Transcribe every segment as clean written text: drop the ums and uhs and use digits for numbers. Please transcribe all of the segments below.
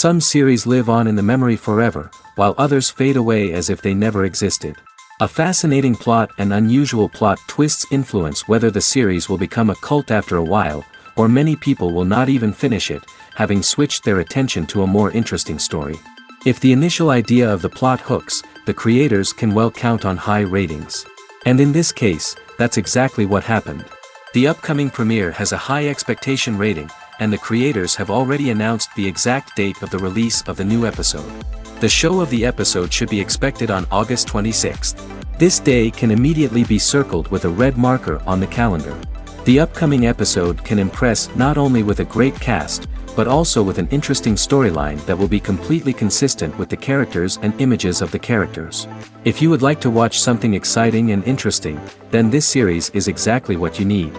Some series live on in the memory forever, while others fade away as if they never existed. A fascinating plot and unusual plot twists influence whether the series will become a cult after a while, or many people will not even finish it, having switched their attention to a more interesting story. If the initial idea of the plot hooks, the creators can well count on high ratings. And in this case, that's exactly what happened. The upcoming premiere has a high expectation rating, and the creators have already announced the exact date of the release of the new episode. The show of the episode should be expected on August 26th. This day can immediately be circled with a red marker on the calendar. The upcoming episode can impress not only with a great cast, but also with an interesting storyline that will be completely consistent with the characters and images of the characters. If you would like to watch something exciting and interesting, then this series is exactly what you need.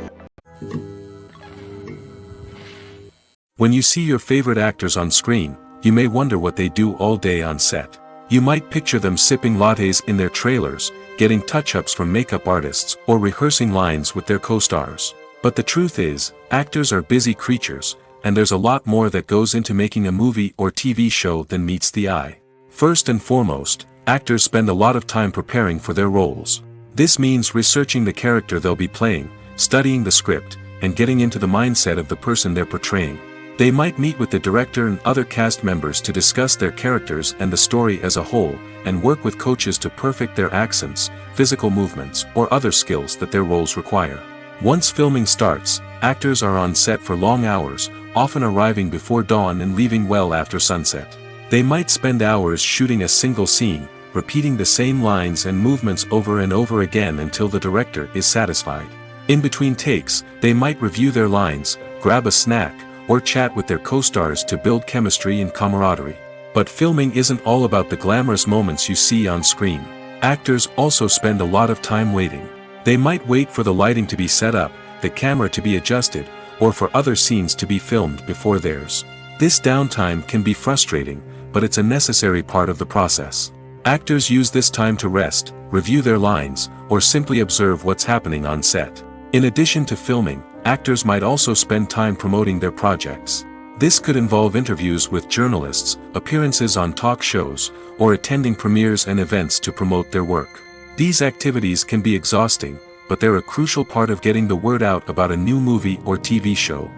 When you see your favorite actors on screen, you may wonder what they do all day on set. You might picture them sipping lattes in their trailers, getting touch-ups from makeup artists, or rehearsing lines with their co-stars. But the truth is, actors are busy creatures, and there's a lot more that goes into making a movie or TV show than meets the eye. First and foremost, actors spend a lot of time preparing for their roles. This means researching the character they'll be playing, studying the script, and getting into the mindset of the person they're portraying. They might meet with the director and other cast members to discuss their characters and the story as a whole, and work with coaches to perfect their accents, physical movements, or other skills that their roles require. Once filming starts, actors are on set for long hours, often arriving before dawn and leaving well after sunset. They might spend hours shooting a single scene, repeating the same lines and movements over and over again until the director is satisfied. In between takes, they might review their lines, grab a snack, or chat with their co-stars to build chemistry and camaraderie. But filming isn't all about the glamorous moments you see on screen. Actors also spend a lot of time waiting. They might wait for the lighting to be set up, the camera to be adjusted, or for other scenes to be filmed before theirs. This downtime can be frustrating, but it's a necessary part of the process. Actors use this time to rest, review their lines, or simply observe what's happening on set. In addition to filming, actors might also spend time promoting their projects. This could involve interviews with journalists, appearances on talk shows, or attending premieres and events to promote their work. These activities can be exhausting, but they're a crucial part of getting the word out about a new movie or TV show.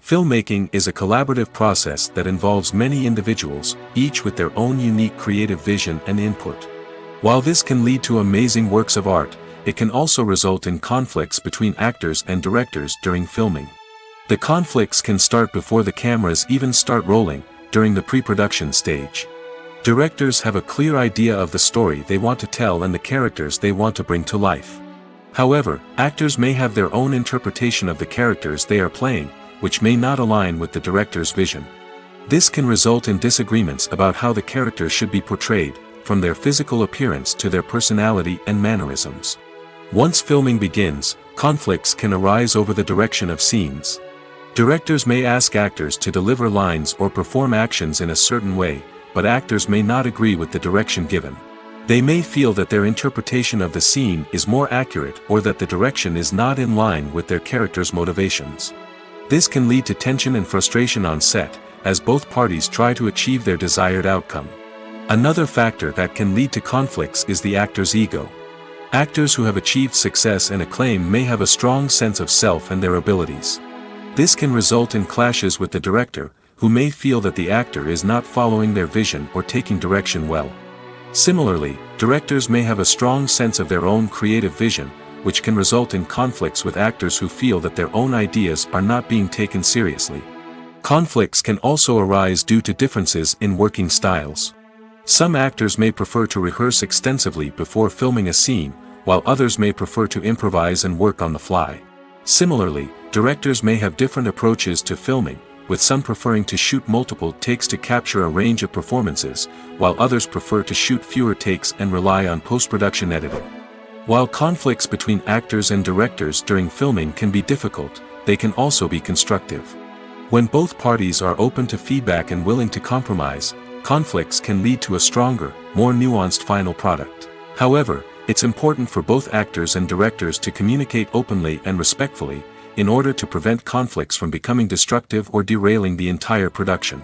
Filmmaking is a collaborative process that involves many individuals, each with their own unique creative vision and input. While this can lead to amazing works of art, it can also result in conflicts between actors and directors during filming. The conflicts can start before the cameras even start rolling, during the pre-production stage. Directors have a clear idea of the story they want to tell and the characters they want to bring to life. However, actors may have their own interpretation of the characters they are playing, which may not align with the director's vision. This can result in disagreements about how the characters should be portrayed, from their physical appearance to their personality and mannerisms. Once filming begins, conflicts can arise over the direction of scenes. Directors may ask actors to deliver lines or perform actions in a certain way, but actors may not agree with the direction given. They may feel that their interpretation of the scene is more accurate or that the direction is not in line with their character's motivations. This can lead to tension and frustration on set, as both parties try to achieve their desired outcome. Another factor that can lead to conflicts is the actor's ego. Actors who have achieved success and acclaim may have a strong sense of self and their abilities. This can result in clashes with the director, who may feel that the actor is not following their vision or taking direction well. Similarly, directors may have a strong sense of their own creative vision, which can result in conflicts with actors who feel that their own ideas are not being taken seriously. Conflicts can also arise due to differences in working styles. Some actors may prefer to rehearse extensively before filming a scene, while others may prefer to improvise and work on the fly. Similarly, directors may have different approaches to filming, with some preferring to shoot multiple takes to capture a range of performances, while others prefer to shoot fewer takes and rely on post-production editing. While conflicts between actors and directors during filming can be difficult, they can also be constructive. When both parties are open to feedback and willing to compromise, conflicts can lead to a stronger, more nuanced final product. However, it's important for both actors and directors to communicate openly and respectfully, in order to prevent conflicts from becoming destructive or derailing the entire production.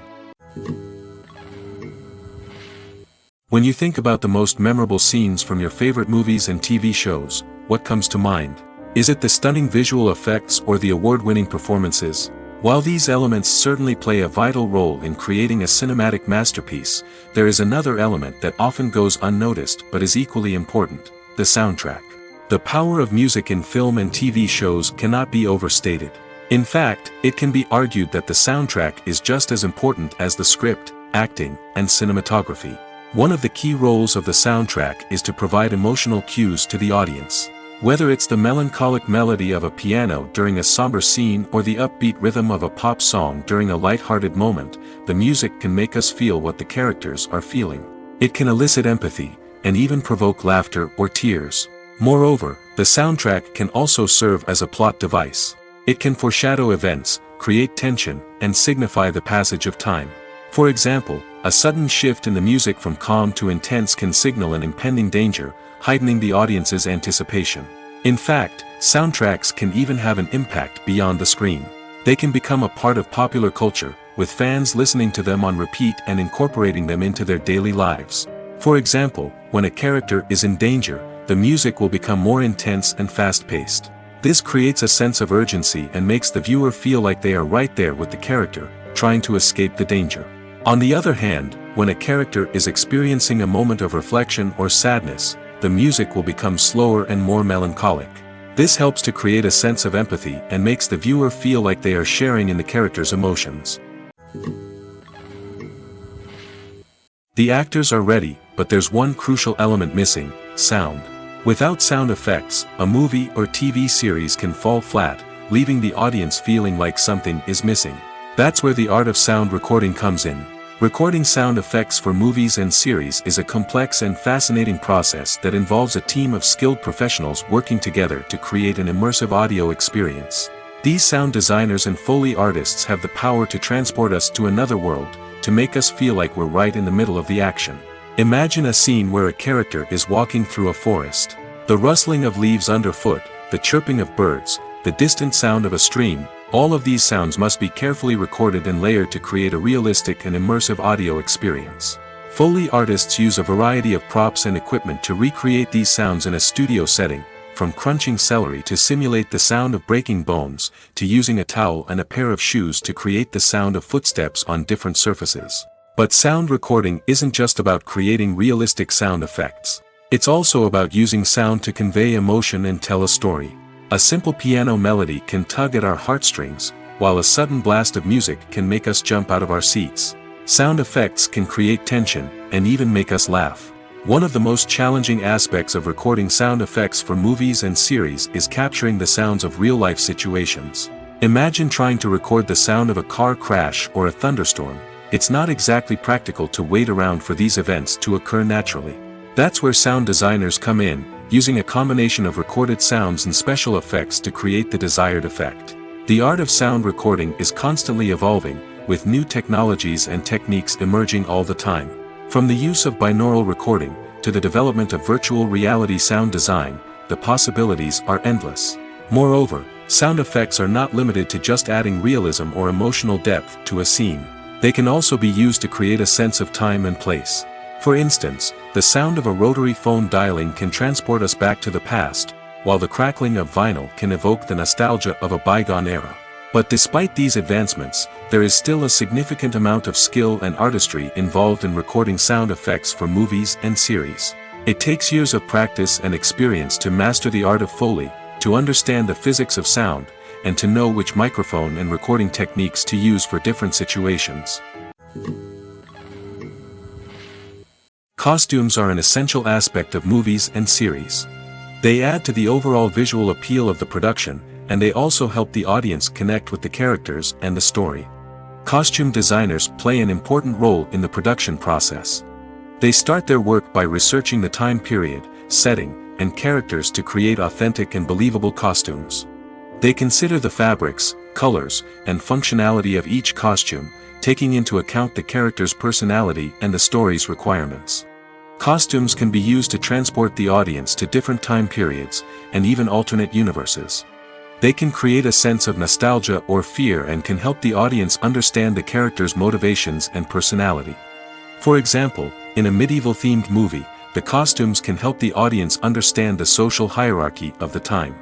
When you think about the most memorable scenes from your favorite movies and TV shows, what comes to mind? Is it the stunning visual effects or the award-winning performances? While these elements certainly play a vital role in creating a cinematic masterpiece, there is another element that often goes unnoticed but is equally important: the soundtrack. The power of music in film and TV shows cannot be overstated. In fact, it can be argued that the soundtrack is just as important as the script, acting, and cinematography. One of the key roles of the soundtrack is to provide emotional cues to the audience. Whether it's the melancholic melody of a piano during a somber scene or the upbeat rhythm of a pop song during a light-hearted moment, the music can make us feel what the characters are feeling. It can elicit empathy, and even provoke laughter or tears. Moreover, the soundtrack can also serve as a plot device. It can foreshadow events, create tension, and signify the passage of time. For example, a sudden shift in the music from calm to intense can signal an impending danger, heightening the audience's anticipation. In fact, soundtracks can even have an impact beyond the screen. They can become a part of popular culture, with fans listening to them on repeat and incorporating them into their daily lives. For example, when a character is in danger, the music will become more intense and fast-paced. This creates a sense of urgency and makes the viewer feel like they are right there with the character, trying to escape the danger. On the other hand, when a character is experiencing a moment of reflection or sadness, the music will become slower and more melancholic. This helps to create a sense of empathy and makes the viewer feel like they are sharing in the character's emotions. The actors are ready, but there's one crucial element missing: sound. Without sound effects, a movie or TV series can fall flat, leaving the audience feeling like something is missing. That's where the art of sound recording comes in. Recording sound effects for movies and series is a complex and fascinating process that involves a team of skilled professionals working together to create an immersive audio experience. These sound designers and Foley artists have the power to transport us to another world, to make us feel like we're right in the middle of the action. Imagine a scene where a character is walking through a forest. The rustling of leaves underfoot, the chirping of birds, the distant sound of a stream, all of these sounds must be carefully recorded and layered to create a realistic and immersive audio experience. Foley artists use a variety of props and equipment to recreate these sounds in a studio setting, from crunching celery to simulate the sound of breaking bones, to using a towel and a pair of shoes to create the sound of footsteps on different surfaces. But sound recording isn't just about creating realistic sound effects. It's also about using sound to convey emotion and tell a story. A simple piano melody can tug at our heartstrings, while a sudden blast of music can make us jump out of our seats. Sound effects can create tension, and even make us laugh. One of the most challenging aspects of recording sound effects for movies and series is capturing the sounds of real-life situations. Imagine trying to record the sound of a car crash or a thunderstorm. It's not exactly practical to wait around for these events to occur naturally. That's where sound designers come in, using a combination of recorded sounds and special effects to create the desired effect. The art of sound recording is constantly evolving, with new technologies and techniques emerging all the time. From the use of binaural recording, to the development of virtual reality sound design, the possibilities are endless. Moreover, sound effects are not limited to just adding realism or emotional depth to a scene. They can also be used to create a sense of time and place. For instance, the sound of a rotary phone dialing can transport us back to the past, while the crackling of vinyl can evoke the nostalgia of a bygone era. But despite these advancements, there is still a significant amount of skill and artistry involved in recording sound effects for movies and series. It takes years of practice and experience to master the art of Foley, to understand the physics of sound, and to know which microphone and recording techniques to use for different situations. Costumes are an essential aspect of movies and series. They add to the overall visual appeal of the production, and they also help the audience connect with the characters and the story. Costume designers play an important role in the production process. They start their work by researching the time period, setting, and characters to create authentic and believable costumes. They consider the fabrics, colors, and functionality of each costume, taking into account the character's personality and the story's requirements. Costumes can be used to transport the audience to different time periods, and even alternate universes. They can create a sense of nostalgia or fear and can help the audience understand the character's motivations and personality. For example, in a medieval-themed movie, the costumes can help the audience understand the social hierarchy of the time.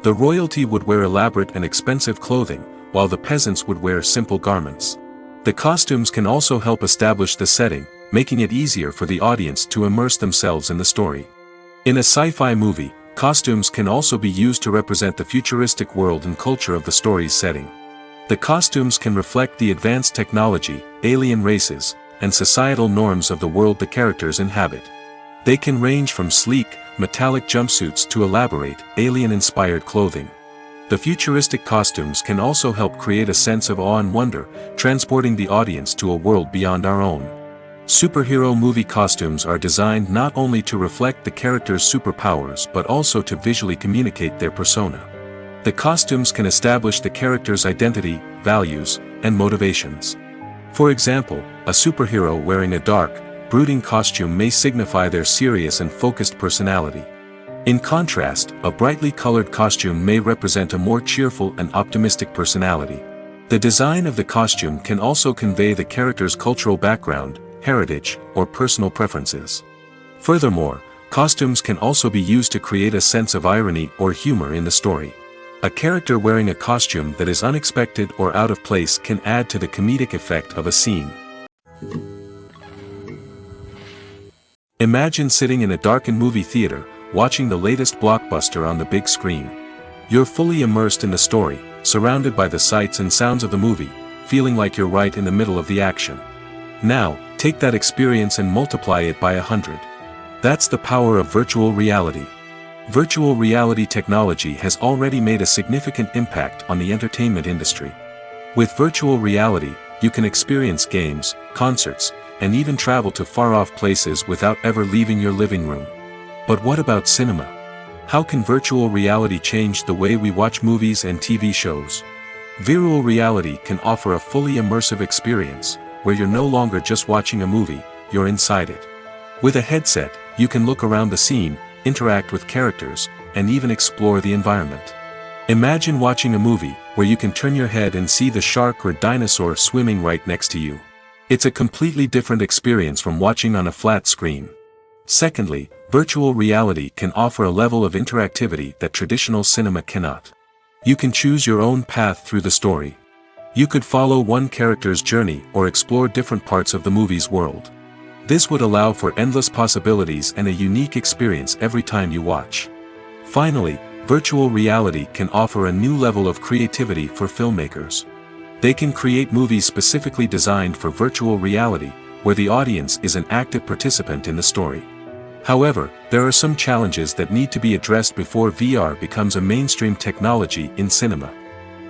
The royalty would wear elaborate and expensive clothing, while the peasants would wear simple garments. The costumes can also help establish the setting, making it easier for the audience to immerse themselves in the story. In a sci-fi movie, costumes can also be used to represent the futuristic world and culture of the story's setting. The costumes can reflect the advanced technology, alien races, and societal norms of the world the characters inhabit. They can range from sleek, metallic jumpsuits to elaborate, alien-inspired clothing. The futuristic costumes can also help create a sense of awe and wonder, transporting the audience to a world beyond our own. Superhero movie costumes are designed not only to reflect the character's superpowers but also to visually communicate their persona. The costumes can establish the character's identity, values, and motivations. For example, a superhero wearing a dark, brooding costume may signify their serious and focused personality. In contrast, a brightly colored costume may represent a more cheerful and optimistic personality. The design of the costume can also convey the character's cultural background, heritage, or personal preferences. Furthermore, costumes can also be used to create a sense of irony or humor in the story. A character wearing a costume that is unexpected or out of place can add to the comedic effect of a scene. Imagine sitting in a darkened movie theater, watching the latest blockbuster on the big screen. You're fully immersed in the story, surrounded by the sights and sounds of the movie, feeling like you're right in the middle of the action. Now, take that experience and multiply it by 100. That's the power of virtual reality. Virtual reality technology has already made a significant impact on the entertainment industry. With virtual reality, you can experience games, concerts, and even travel to far-off places without ever leaving your living room. But what about cinema? How can virtual reality change the way we watch movies and TV shows? Virtual reality can offer a fully immersive experience, where you're no longer just watching a movie, you're inside it. With a headset, you can look around the scene, interact with characters, and even explore the environment. Imagine watching a movie where you can turn your head and see the shark or dinosaur swimming right next to you. It's a completely different experience from watching on a flat screen. Secondly, virtual reality can offer a level of interactivity that traditional cinema cannot. You can choose your own path through the story. You could follow one character's journey or explore different parts of the movie's world. This would allow for endless possibilities and a unique experience every time you watch. Finally, virtual reality can offer a new level of creativity for filmmakers. They can create movies specifically designed for virtual reality, where the audience is an active participant in the story. However, there are some challenges that need to be addressed before VR becomes a mainstream technology in cinema.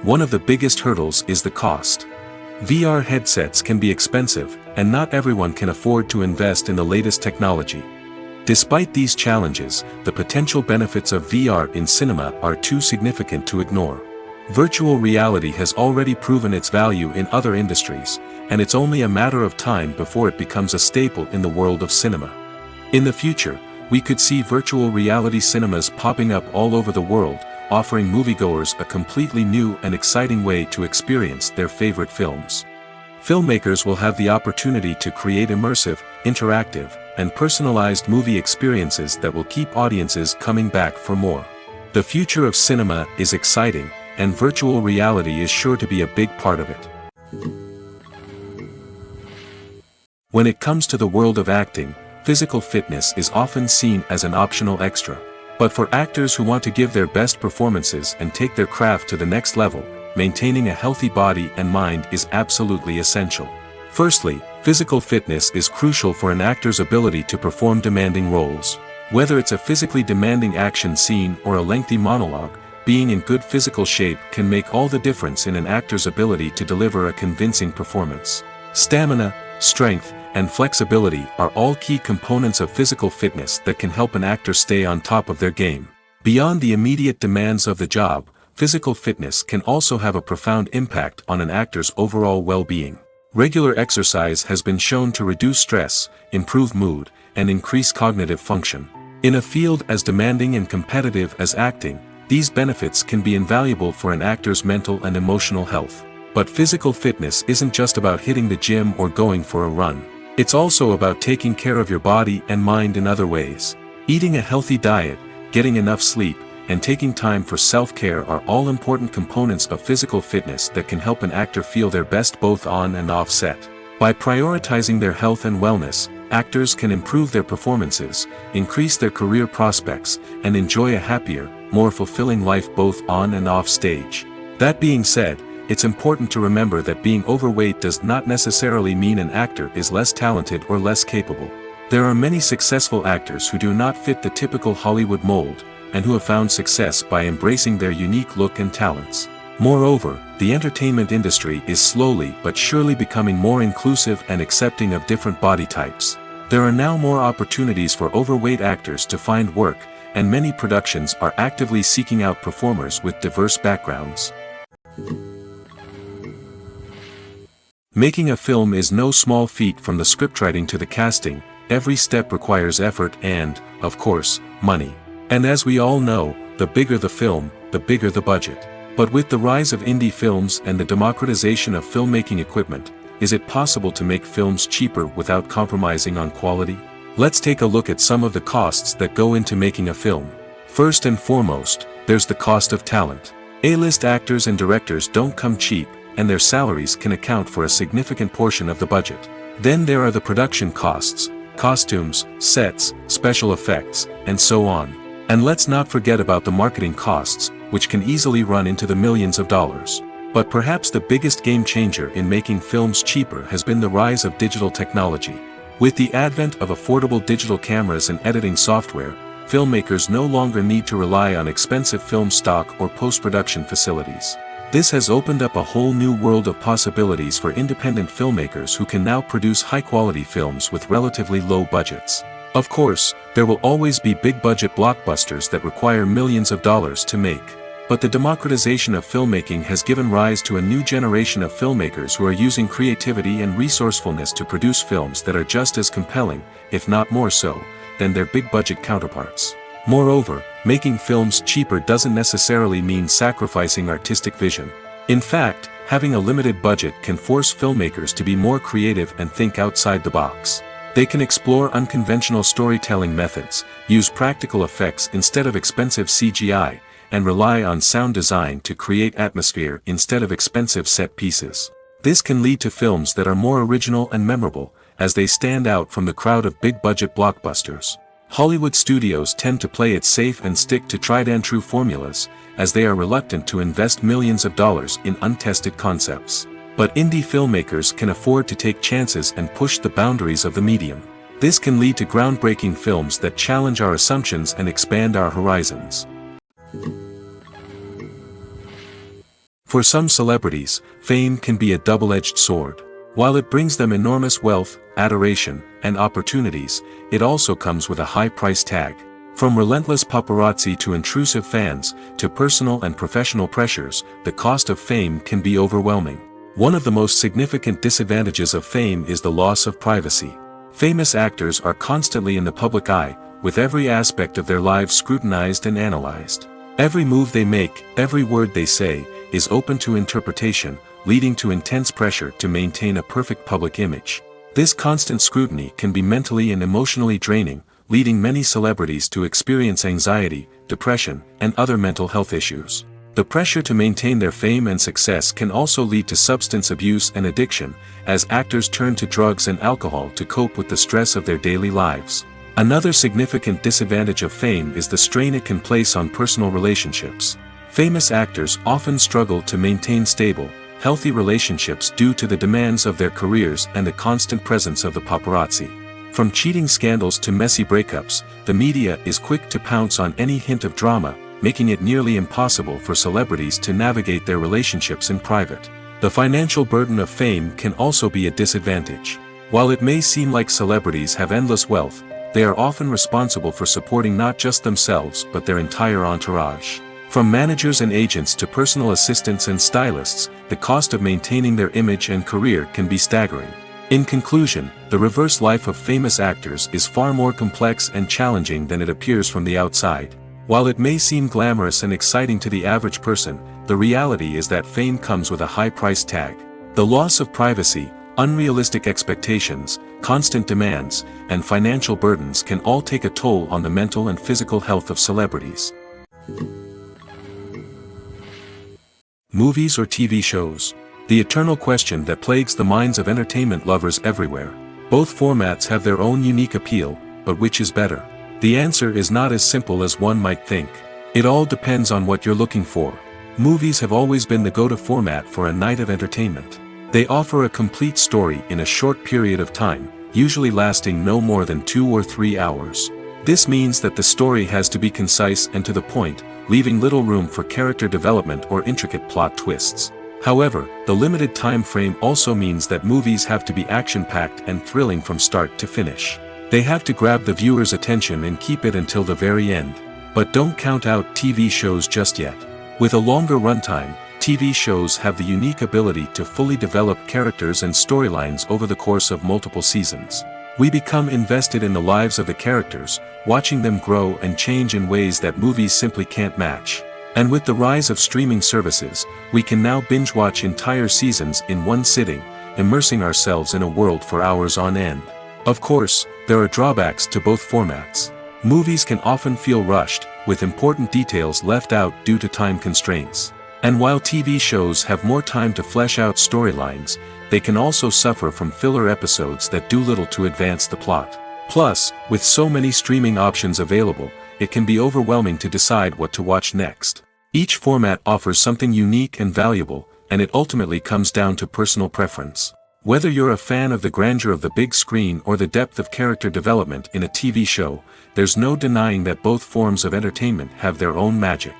One of the biggest hurdles is the cost. VR headsets can be expensive, and not everyone can afford to invest in the latest technology. Despite these challenges, the potential benefits of VR in cinema are too significant to ignore. Virtual reality has already proven its value in other industries, and it's only a matter of time before it becomes a staple in the world of cinema. In the future, we could see virtual reality cinemas popping up all over the world, offering moviegoers a completely new and exciting way to experience their favorite films. Filmmakers will have the opportunity to create immersive, interactive, and personalized movie experiences that will keep audiences coming back for more. The future of cinema is exciting, and virtual reality is sure to be a big part of it. When it comes to the world of acting, physical fitness is often seen as an optional extra. But for actors who want to give their best performances and take their craft to the next level, maintaining a healthy body and mind is absolutely essential. Firstly, physical fitness is crucial for an actor's ability to perform demanding roles. Whether it's a physically demanding action scene or a lengthy monologue, being in good physical shape can make all the difference in an actor's ability to deliver a convincing performance. Stamina, strength, and flexibility are all key components of physical fitness that can help an actor stay on top of their game. Beyond the immediate demands of the job, physical fitness can also have a profound impact on an actor's overall well-being. Regular exercise has been shown to reduce stress, improve mood, and increase cognitive function. In a field as demanding and competitive as acting, these benefits can be invaluable for an actor's mental and emotional health. But physical fitness isn't just about hitting the gym or going for a run. It's also about taking care of your body and mind in other ways. Eating a healthy diet, getting enough sleep, and taking time for self-care are all important components of physical fitness that can help an actor feel their best both on and off set. By prioritizing their health and wellness, actors can improve their performances, increase their career prospects, and enjoy a happier, more fulfilling life both on and off stage. That being said, it's important to remember that being overweight does not necessarily mean an actor is less talented or less capable. There are many successful actors who do not fit the typical Hollywood mold, and who have found success by embracing their unique look and talents. Moreover, the entertainment industry is slowly but surely becoming more inclusive and accepting of different body types. There are now more opportunities for overweight actors to find work, and many productions are actively seeking out performers with diverse backgrounds. Making a film is no small feat. From the scriptwriting to the casting, every step requires effort and, of course, money. And as we all know, the bigger the film, the bigger the budget. But with the rise of indie films and the democratization of filmmaking equipment, is it possible to make films cheaper without compromising on quality? Let's take a look at some of the costs that go into making a film. First and foremost, there's the cost of talent. A-list actors and directors don't come cheap, and their salaries can account for a significant portion of the budget. Then there are the production costs, costumes, sets, special effects, and so on. And let's not forget about the marketing costs, which can easily run into the millions of dollars. But perhaps the biggest game changer in making films cheaper has been the rise of digital technology. With the advent of affordable digital cameras and editing software, filmmakers no longer need to rely on expensive film stock or post-production facilities. This has opened up a whole new world of possibilities for independent filmmakers who can now produce high-quality films with relatively low budgets. Of course, there will always be big-budget blockbusters that require millions of dollars to make. But the democratization of filmmaking has given rise to a new generation of filmmakers who are using creativity and resourcefulness to produce films that are just as compelling, if not more so, than their big-budget counterparts. Moreover, making films cheaper doesn't necessarily mean sacrificing artistic vision. In fact, having a limited budget can force filmmakers to be more creative and think outside the box. They can explore unconventional storytelling methods, use practical effects instead of expensive CGI, and rely on sound design to create atmosphere instead of expensive set pieces. This can lead to films that are more original and memorable, as they stand out from the crowd of big-budget blockbusters. Hollywood studios tend to play it safe and stick to tried-and-true formulas, as they are reluctant to invest millions of dollars in untested concepts. But indie filmmakers can afford to take chances and push the boundaries of the medium. This can lead to groundbreaking films that challenge our assumptions and expand our horizons. For some celebrities, fame can be a double-edged sword. While it brings them enormous wealth, adoration, and opportunities, it also comes with a high price tag. From relentless paparazzi to intrusive fans, to personal and professional pressures, the cost of fame can be overwhelming. One of the most significant disadvantages of fame is the loss of privacy. Famous actors are constantly in the public eye, with every aspect of their lives scrutinized and analyzed. Every move they make, every word they say, is open to interpretation, leading to intense pressure to maintain a perfect public image. This constant scrutiny can be mentally and emotionally draining, leading many celebrities to experience anxiety, depression, and other mental health issues. The pressure to maintain their fame and success can also lead to substance abuse and addiction, as actors turn to drugs and alcohol to cope with the stress of their daily lives. Another significant disadvantage of fame is the strain it can place on personal relationships. Famous actors often struggle to maintain stable, healthy relationships due to the demands of their careers and the constant presence of the paparazzi. From cheating scandals to messy breakups, the media is quick to pounce on any hint of drama, making it nearly impossible for celebrities to navigate their relationships in private. The financial burden of fame can also be a disadvantage. While it may seem like celebrities have endless wealth, they are often responsible for supporting not just themselves but their entire entourage. From managers and agents to personal assistants and stylists, the cost of maintaining their image and career can be staggering. In conclusion, the reverse life of famous actors is far more complex and challenging than it appears from the outside. While it may seem glamorous and exciting to the average person, the reality is that fame comes with a high price tag. The loss of privacy, unrealistic expectations, constant demands, and financial burdens can all take a toll on the mental and physical health of celebrities. Movies or TV shows? The eternal question that plagues the minds of entertainment lovers everywhere. Both formats have their own unique appeal, but which is better? The answer is not as simple as one might think. It all depends on what you're looking for. Movies have always been the go-to format for a night of entertainment. They offer a complete story in a short period of time, usually lasting no more than 2 or 3 hours. This means that the story has to be concise and to the point, leaving little room for character development or intricate plot twists. However, the limited time frame also means that movies have to be action-packed and thrilling from start to finish. They have to grab the viewer's attention and keep it until the very end. But don't count out TV shows just yet. With a longer runtime, TV shows have the unique ability to fully develop characters and storylines over the course of multiple seasons. We become invested in the lives of the characters, watching them grow and change in ways that movies simply can't match. And with the rise of streaming services, we can now binge-watch entire seasons in one sitting, immersing ourselves in a world for hours on end. Of course, there are drawbacks to both formats. Movies can often feel rushed, with important details left out due to time constraints. And while TV shows have more time to flesh out storylines, they can also suffer from filler episodes that do little to advance the plot. Plus, with so many streaming options available, it can be overwhelming to decide what to watch next. Each format offers something unique and valuable, and it ultimately comes down to personal preference. Whether you're a fan of the grandeur of the big screen or the depth of character development in a TV show, there's no denying that both forms of entertainment have their own magic.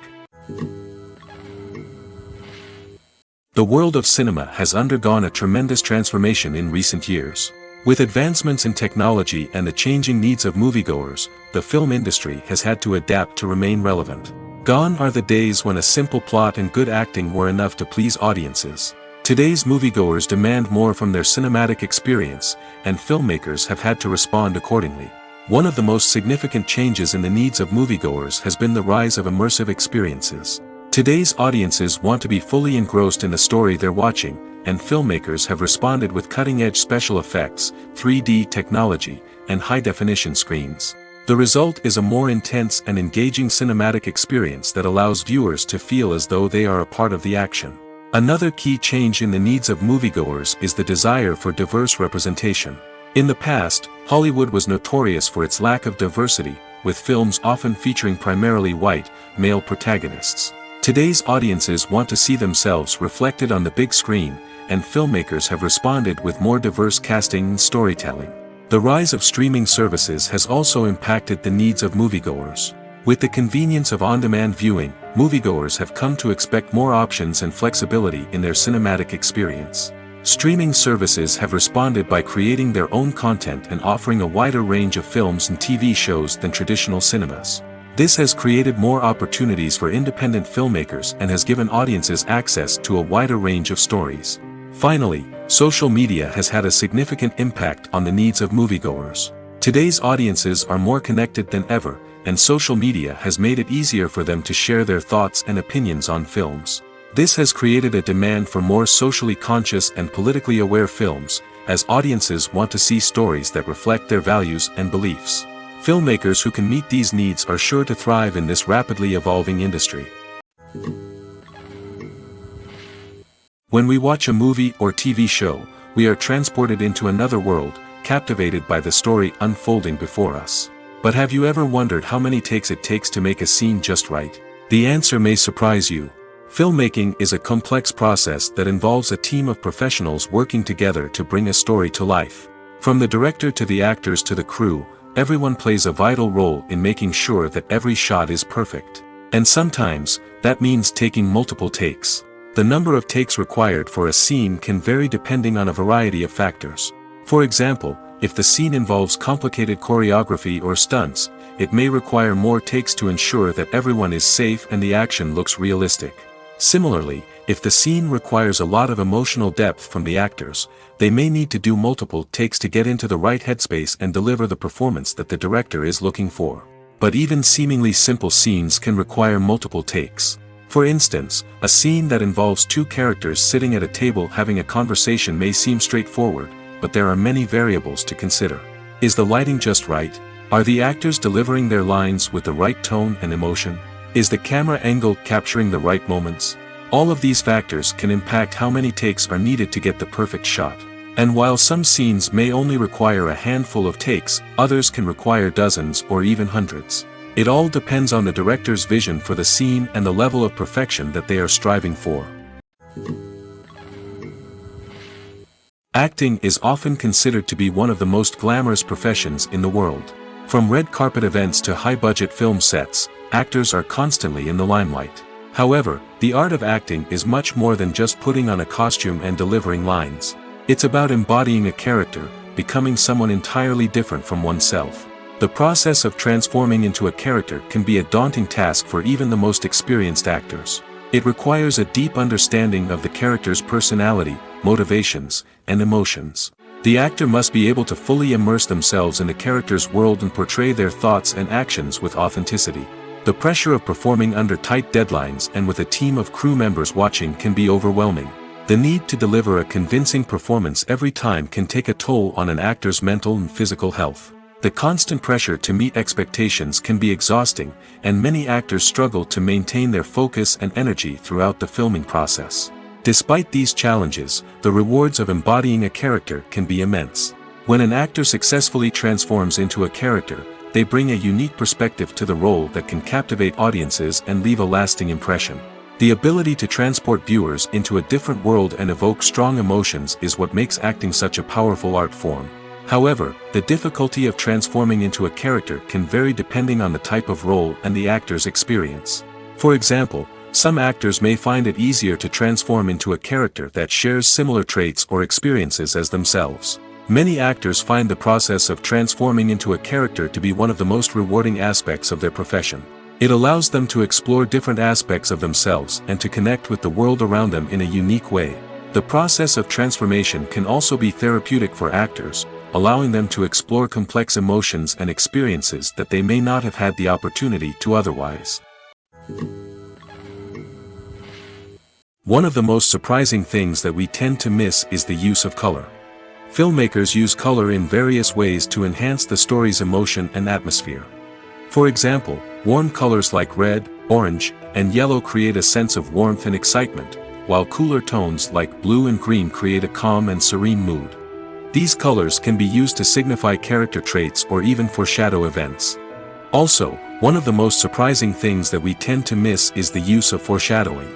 The world of cinema has undergone a tremendous transformation in recent years. With advancements in technology and the changing needs of moviegoers, the film industry has had to adapt to remain relevant. Gone are the days when a simple plot and good acting were enough to please audiences. Today's moviegoers demand more from their cinematic experience, and filmmakers have had to respond accordingly. One of the most significant changes in the needs of moviegoers has been the rise of immersive experiences. Today's audiences want to be fully engrossed in the story they're watching, and filmmakers have responded with cutting-edge special effects, 3D technology, and high-definition screens. The result is a more intense and engaging cinematic experience that allows viewers to feel as though they are a part of the action. Another key change in the needs of moviegoers is the desire for diverse representation. In the past, Hollywood was notorious for its lack of diversity, with films often featuring primarily white, male protagonists. Today's audiences want to see themselves reflected on the big screen, and filmmakers have responded with more diverse casting and storytelling. The rise of streaming services has also impacted the needs of moviegoers. With the convenience of on-demand viewing, moviegoers have come to expect more options and flexibility in their cinematic experience. Streaming services have responded by creating their own content and offering a wider range of films and TV shows than traditional cinemas. This has created more opportunities for independent filmmakers and has given audiences access to a wider range of stories. Finally, social media has had a significant impact on the needs of moviegoers. Today's audiences are more connected than ever, and social media has made it easier for them to share their thoughts and opinions on films. This has created a demand for more socially conscious and politically aware films, as audiences want to see stories that reflect their values and beliefs. Filmmakers who can meet these needs are sure to thrive in this rapidly evolving industry. When we watch a movie or TV show, we are transported into another world, captivated by the story unfolding before us. But have you ever wondered how many takes it takes to make a scene just right? The answer may surprise you. Filmmaking is a complex process that involves a team of professionals working together to bring a story to life. From the director to the actors to the crew, everyone plays a vital role in making sure that every shot is perfect. And sometimes, that means taking multiple takes. The number of takes required for a scene can vary depending on a variety of factors. For example, if the scene involves complicated choreography or stunts, it may require more takes to ensure that everyone is safe and the action looks realistic. Similarly, if the scene requires a lot of emotional depth from the actors, they may need to do multiple takes to get into the right headspace and deliver the performance that the director is looking for. But even seemingly simple scenes can require multiple takes. For instance, a scene that involves two characters sitting at a table having a conversation may seem straightforward, but there are many variables to consider. Is the lighting just right? Are the actors delivering their lines with the right tone and emotion? Is the camera angle capturing the right moments? All of these factors can impact how many takes are needed to get the perfect shot. And while some scenes may only require a handful of takes, others can require dozens or even hundreds. It all depends on the director's vision for the scene and the level of perfection that they are striving for. Acting is often considered to be one of the most glamorous professions in the world. From red carpet events to high-budget film sets, actors are constantly in the limelight. However, the art of acting is much more than just putting on a costume and delivering lines. It's about embodying a character, becoming someone entirely different from oneself. The process of transforming into a character can be a daunting task for even the most experienced actors. It requires a deep understanding of the character's personality, motivations, and emotions. The actor must be able to fully immerse themselves in the character's world and portray their thoughts and actions with authenticity. The pressure of performing under tight deadlines and with a team of crew members watching can be overwhelming. The need to deliver a convincing performance every time can take a toll on an actor's mental and physical health. The constant pressure to meet expectations can be exhausting, and many actors struggle to maintain their focus and energy throughout the filming process. Despite these challenges, the rewards of embodying a character can be immense. When an actor successfully transforms into a character, they bring a unique perspective to the role that can captivate audiences and leave a lasting impression. The ability to transport viewers into a different world and evoke strong emotions is what makes acting such a powerful art form. However, the difficulty of transforming into a character can vary depending on the type of role and the actor's experience. For example, some actors may find it easier to transform into a character that shares similar traits or experiences as themselves. Many actors find the process of transforming into a character to be one of the most rewarding aspects of their profession. It allows them to explore different aspects of themselves and to connect with the world around them in a unique way. The process of transformation can also be therapeutic for actors, allowing them to explore complex emotions and experiences that they may not have had the opportunity to otherwise. One of the most surprising things that we tend to miss is the use of color. Filmmakers use color in various ways to enhance the story's emotion and atmosphere. For example, warm colors like red, orange, and yellow create a sense of warmth and excitement, while cooler tones like blue and green create a calm and serene mood. These colors can be used to signify character traits or even foreshadow events. Also, one of the most surprising things that we tend to miss is the use of foreshadowing.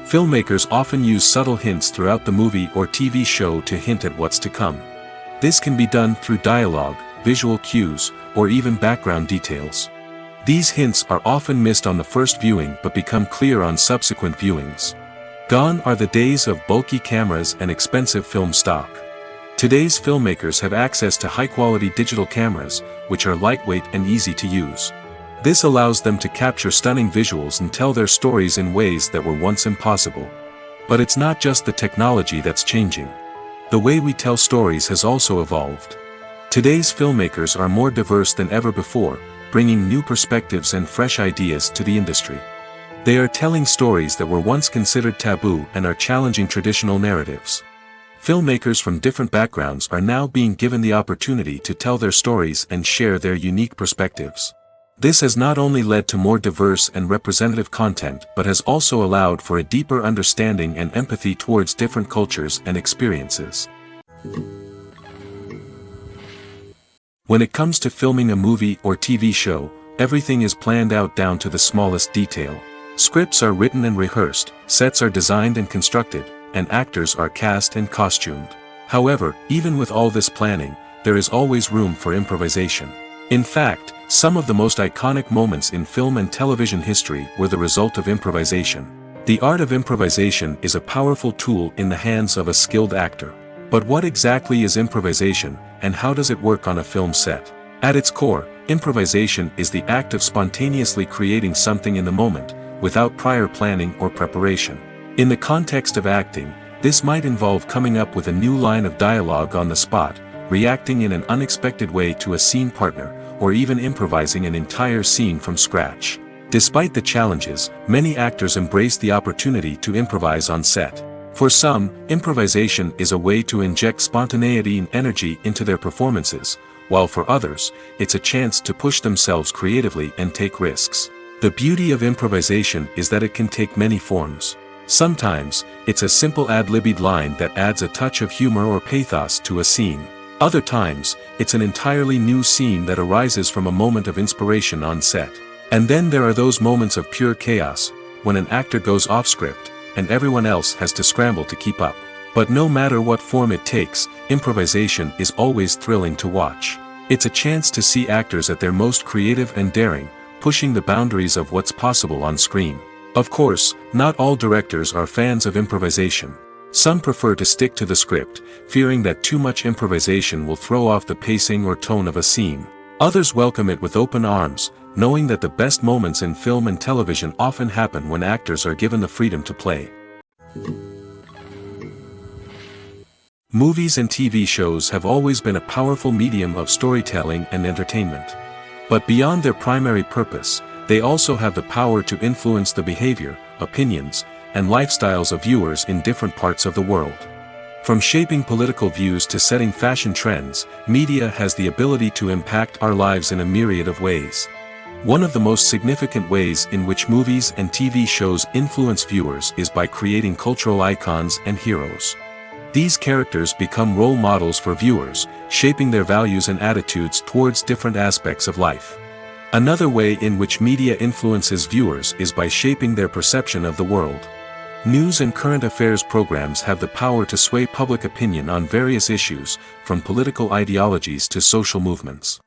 Filmmakers often use subtle hints throughout the movie or TV show to hint at what's to come. This can be done through dialogue, visual cues, or even background details. These hints are often missed on the first viewing but become clear on subsequent viewings. Gone are the days of bulky cameras and expensive film stock. Today's filmmakers have access to high-quality digital cameras, which are lightweight and easy to use. This allows them to capture stunning visuals and tell their stories in ways that were once impossible. But it's not just the technology that's changing. The way we tell stories has also evolved. Today's filmmakers are more diverse than ever before, bringing new perspectives and fresh ideas to the industry. They are telling stories that were once considered taboo and are challenging traditional narratives. Filmmakers from different backgrounds are now being given the opportunity to tell their stories and share their unique perspectives. This has not only led to more diverse and representative content but has also allowed for a deeper understanding and empathy towards different cultures and experiences. When it comes to filming a movie or TV show, everything is planned out down to the smallest detail. Scripts are written and rehearsed, sets are designed and constructed, and actors are cast and costumed. However, even with all this planning, there is always room for improvisation. In fact, some of the most iconic moments in film and television history were the result of improvisation. The art of improvisation is a powerful tool in the hands of a skilled actor. But what exactly is improvisation, and how does it work on a film set? At its core, improvisation is the act of spontaneously creating something in the moment, without prior planning or preparation. In the context of acting, this might involve coming up with a new line of dialogue on the spot, reacting in an unexpected way to a scene partner, or even improvising an entire scene from scratch. Despite the challenges, many actors embrace the opportunity to improvise on set. For some, improvisation is a way to inject spontaneity and energy into their performances, while for others, it's a chance to push themselves creatively and take risks. The beauty of improvisation is that it can take many forms. Sometimes, it's a simple ad-libbed line that adds a touch of humor or pathos to a scene. Other times, it's an entirely new scene that arises from a moment of inspiration on set. And then there are those moments of pure chaos, when an actor goes off script, and everyone else has to scramble to keep up. But no matter what form it takes, improvisation is always thrilling to watch. It's a chance to see actors at their most creative and daring, pushing the boundaries of what's possible on screen. Of course, not all directors are fans of improvisation. Some prefer to stick to the script, fearing that too much improvisation will throw off the pacing or tone of a scene. Others welcome it with open arms, knowing that the best moments in film and television often happen when actors are given the freedom to play. Movies and TV shows have always been a powerful medium of storytelling and entertainment. But beyond their primary purpose, they also have the power to influence the behavior, opinions, and lifestyles of viewers in different parts of the world. From shaping political views to setting fashion trends, media has the ability to impact our lives in a myriad of ways. One of the most significant ways in which movies and TV shows influence viewers is by creating cultural icons and heroes. These characters become role models for viewers, shaping their values and attitudes towards different aspects of life. Another way in which media influences viewers is by shaping their perception of the world. News and current affairs programs have the power to sway public opinion on various issues, from political ideologies to social movements.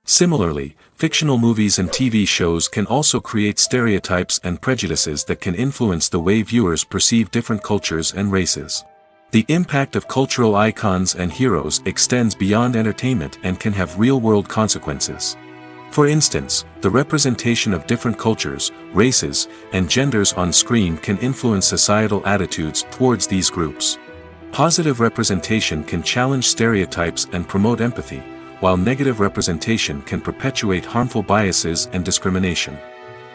Similarly, fictional movies and TV shows can also create stereotypes and prejudices that can influence the way viewers perceive different cultures and races. The impact of cultural icons and heroes extends beyond entertainment and can have real-world consequences. For instance, the representation of different cultures, races, and genders on screen can influence societal attitudes towards these groups. Positive representation can challenge stereotypes and promote empathy, while negative representation can perpetuate harmful biases and discrimination.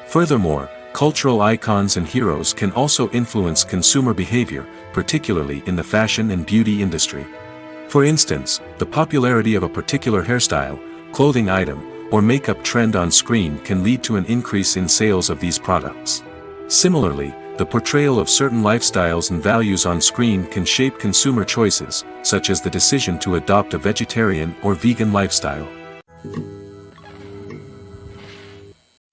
Furthermore, cultural icons and heroes can also influence consumer behavior, particularly in the fashion and beauty industry. For instance, the popularity of a particular hairstyle, clothing item, or makeup trend on screen can lead to an increase in sales of these products. Similarly, the portrayal of certain lifestyles and values on screen can shape consumer choices, such as the decision to adopt a vegetarian or vegan lifestyle.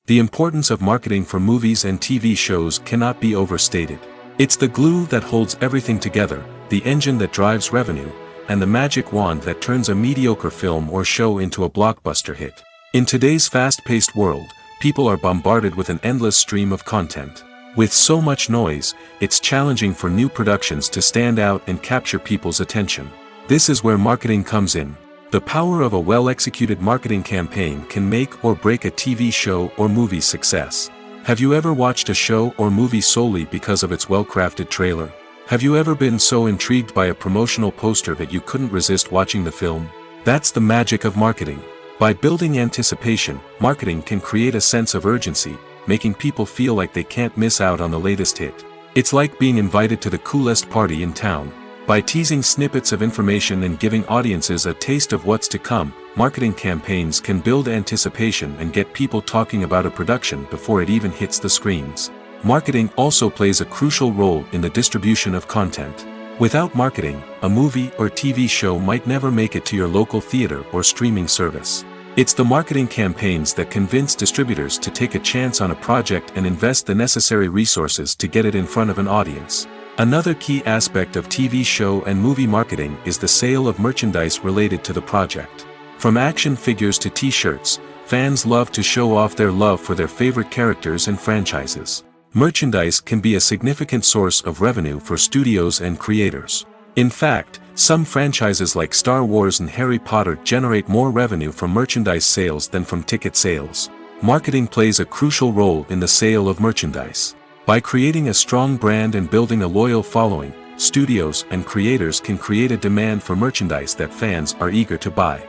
The importance of marketing for movies and TV shows cannot be overstated. It's the glue that holds everything together, the engine that drives revenue, and the magic wand that turns a mediocre film or show into a blockbuster hit. In today's fast-paced world, people are bombarded with an endless stream of content. With so much noise, it's challenging for new productions to stand out and capture people's attention. This is where marketing comes in. The power of a well-executed marketing campaign can make or break a TV show or movie's success. Have you ever watched a show or movie solely because of its well-crafted trailer? Have you ever been so intrigued by a promotional poster that you couldn't resist watching the film? That's the magic of marketing. By building anticipation, marketing can create a sense of urgency, making people feel like they can't miss out on the latest hit. It's like being invited to the coolest party in town. By teasing snippets of information and giving audiences a taste of what's to come, marketing campaigns can build anticipation and get people talking about a production before it even hits the screens. Marketing also plays a crucial role in the distribution of content. Without marketing, a movie or TV show might never make it to your local theater or streaming service. It's the marketing campaigns that convince distributors to take a chance on a project and invest the necessary resources to get it in front of an audience. Another key aspect of TV show and movie marketing is the sale of merchandise related to the project. From action figures to t-shirts, fans love to show off their love for their favorite characters and franchises. Merchandise can be a significant source of revenue for studios and creators. In fact, some franchises like Star Wars and Harry Potter generate more revenue from merchandise sales than from ticket sales. Marketing plays a crucial role in the sale of merchandise. By creating a strong brand and building a loyal following, studios and creators can create a demand for merchandise that fans are eager to buy.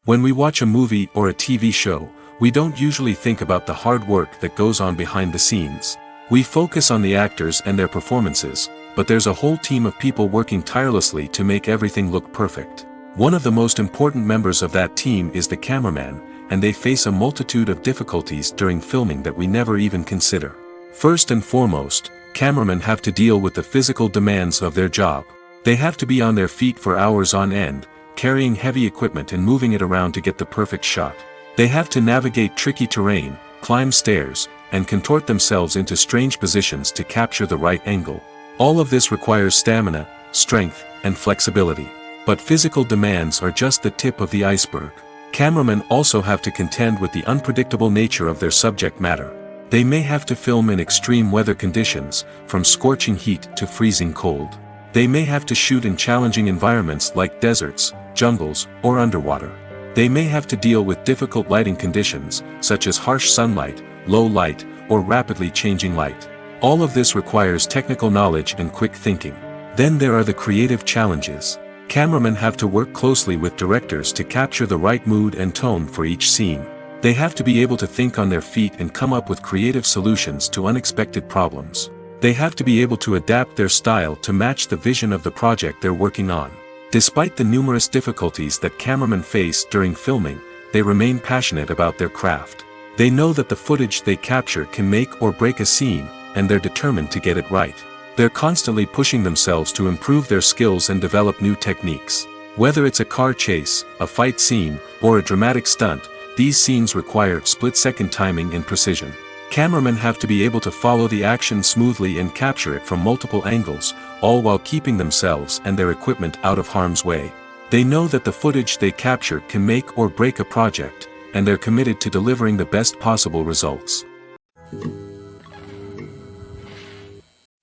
When we watch a movie or a TV show, we don't usually think about the hard work that goes on behind the scenes. We focus on the actors and their performances, but there's a whole team of people working tirelessly to make everything look perfect. One of the most important members of that team is the cameraman, and they face a multitude of difficulties during filming that we never even consider. First and foremost, cameramen have to deal with the physical demands of their job. They have to be on their feet for hours on end, carrying heavy equipment and moving it around to get the perfect shot. They have to navigate tricky terrain, climb stairs, and contort themselves into strange positions to capture the right angle. All of this requires stamina, strength, and flexibility. But physical demands are just the tip of the iceberg. Cameramen also have to contend with the unpredictable nature of their subject matter. They may have to film in extreme weather conditions, from scorching heat to freezing cold. They may have to shoot in challenging environments like deserts, jungles, or underwater. They may have to deal with difficult lighting conditions, such as harsh sunlight, low light, or rapidly changing light. All of this requires technical knowledge and quick thinking. Then there are the creative challenges. Cameramen have to work closely with directors to capture the right mood and tone for each scene. They have to be able to think on their feet and come up with creative solutions to unexpected problems. They have to be able to adapt their style to match the vision of the project they're working on. Despite the numerous difficulties that cameramen face during filming, they remain passionate about their craft. They know that the footage they capture can make or break a scene, and they're determined to get it right. They're constantly pushing themselves to improve their skills and develop new techniques. Whether it's a car chase, a fight scene, or a dramatic stunt, these scenes require split-second timing and precision. Cameramen have to be able to follow the action smoothly and capture it from multiple angles, all while keeping themselves and their equipment out of harm's way. They know that the footage they capture can make or break a project, and they're committed to delivering the best possible results.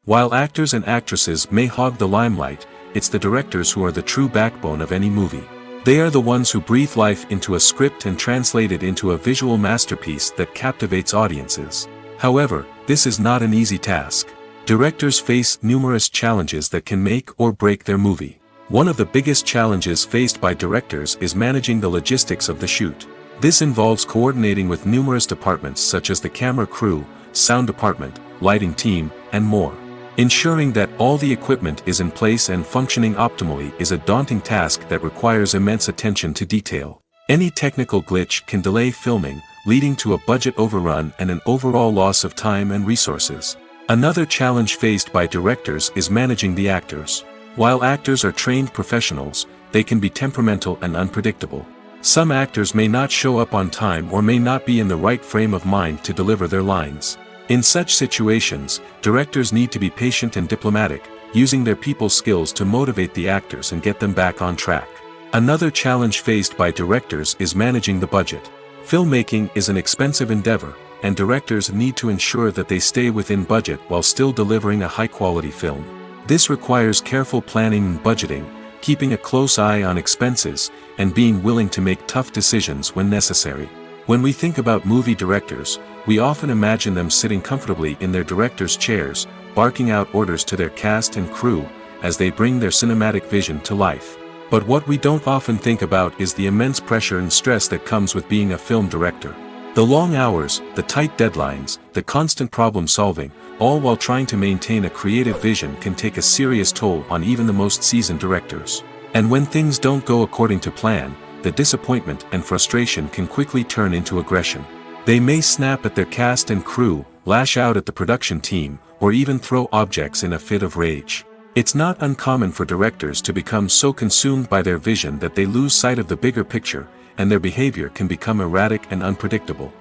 While actors and actresses may hog the limelight, it's the directors who are the true backbone of any movie. They are the ones who breathe life into a script and translate it into a visual masterpiece that captivates audiences. However, this is not an easy task. Directors face numerous challenges that can make or break their movie. One of the biggest challenges faced by directors is managing the logistics of the shoot. This involves coordinating with numerous departments such as the camera crew, sound department, lighting team, and more. Ensuring that all the equipment is in place and functioning optimally is a daunting task that requires immense attention to detail. Any technical glitch can delay filming, leading to a budget overrun and an overall loss of time and resources. Another challenge faced by directors is managing the actors. While actors are trained professionals, they can be temperamental and unpredictable. Some actors may not show up on time or may not be in the right frame of mind to deliver their lines. In such situations, directors need to be patient and diplomatic, using their people skills to motivate the actors and get them back on track. Another challenge faced by directors is managing the budget. Filmmaking is an expensive endeavor, and directors need to ensure that they stay within budget while still delivering a high-quality film. This requires careful planning and budgeting, keeping a close eye on expenses, and being willing to make tough decisions when necessary. When we think about movie directors, we often imagine them sitting comfortably in their director's chairs, barking out orders to their cast and crew, as they bring their cinematic vision to life. But what we don't often think about is the immense pressure and stress that comes with being a film director. The long hours, the tight deadlines, the constant problem solving, all while trying to maintain a creative vision can take a serious toll on even the most seasoned directors. And when things don't go according to plan, the disappointment and frustration can quickly turn into aggression. They may snap at their cast and crew, lash out at the production team, or even throw objects in a fit of rage. It's not uncommon for directors to become so consumed by their vision that they lose sight of the bigger picture, and their behavior can become erratic and unpredictable.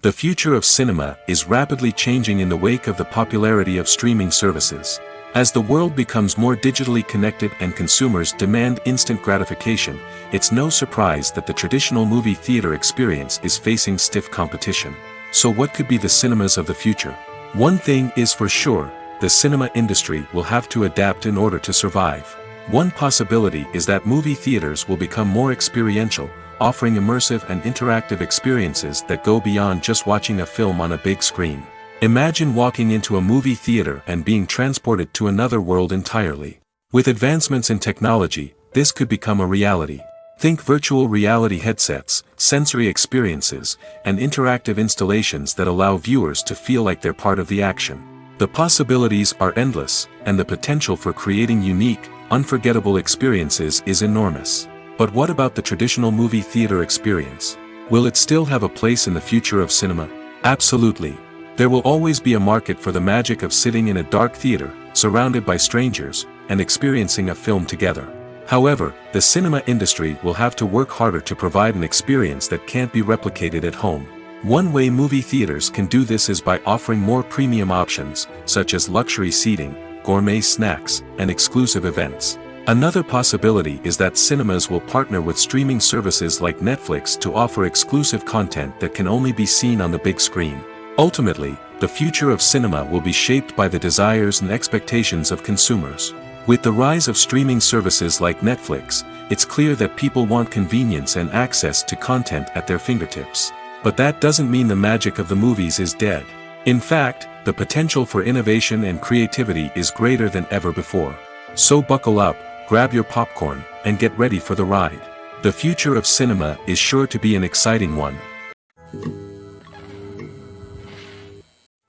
The future of cinema is rapidly changing in the wake of the popularity of streaming services. As the world becomes more digitally connected and consumers demand instant gratification, it's no surprise that the traditional movie theater experience is facing stiff competition. So what could be the cinemas of the future? One thing is for sure, the cinema industry will have to adapt in order to survive. One possibility is that movie theaters will become more experiential, offering immersive and interactive experiences that go beyond just watching a film on a big screen. Imagine walking into a movie theater and being transported to another world entirely. With advancements in technology, this could become a reality. Think virtual reality headsets, sensory experiences, and interactive installations that allow viewers to feel like they're part of the action. The possibilities are endless, and the potential for creating unique, unforgettable experiences is enormous. But what about the traditional movie theater experience? Will it still have a place in the future of cinema? Absolutely. There will always be a market for the magic of sitting in a dark theater, surrounded by strangers, and experiencing a film together. However, the cinema industry will have to work harder to provide an experience that can't be replicated at home. One way movie theaters can do this is by offering more premium options, such as luxury seating, gourmet snacks, and exclusive events. Another possibility is that cinemas will partner with streaming services like Netflix to offer exclusive content that can only be seen on the big screen. Ultimately, the future of cinema will be shaped by the desires and expectations of consumers. With the rise of streaming services like Netflix, it's clear that people want convenience and access to content at their fingertips. But that doesn't mean the magic of the movies is dead. In fact, the potential for innovation and creativity is greater than ever before. So buckle up, grab your popcorn, and get ready for the ride. The future of cinema is sure to be an exciting one.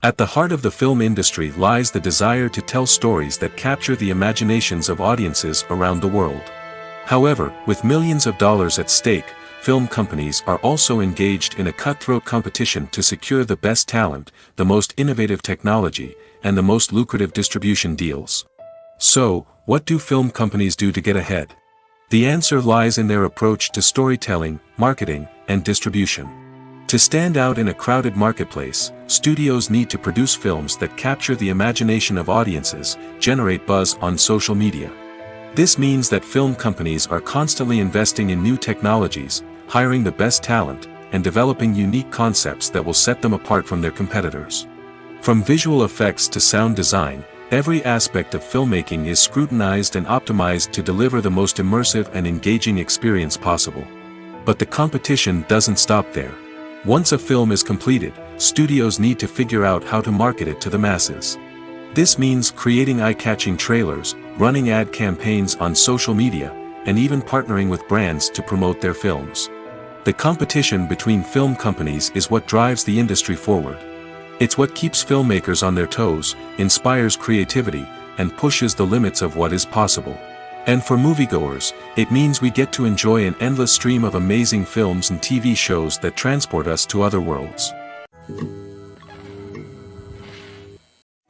At the heart of the film industry lies the desire to tell stories that capture the imaginations of audiences around the world. However, with millions of dollars at stake, film companies are also engaged in a cutthroat competition to secure the best talent, the most innovative technology, and the most lucrative distribution deals. So, what do film companies do to get ahead? The answer lies in their approach to storytelling, marketing, and distribution. To stand out in a crowded marketplace, studios need to produce films that capture the imagination of audiences, generate buzz on social media. This means that film companies are constantly investing in new technologies, hiring the best talent, and developing unique concepts that will set them apart from their competitors. From visual effects to sound design, every aspect of filmmaking is scrutinized and optimized to deliver the most immersive and engaging experience possible. But the competition doesn't stop there. Once a film is completed, studios need to figure out how to market it to the masses. This means creating eye-catching trailers, running ad campaigns on social media, and even partnering with brands to promote their films. The competition between film companies is what drives the industry forward. It's what keeps filmmakers on their toes, inspires creativity, and pushes the limits of what is possible. And for moviegoers, it means we get to enjoy an endless stream of amazing films and TV shows that transport us to other worlds.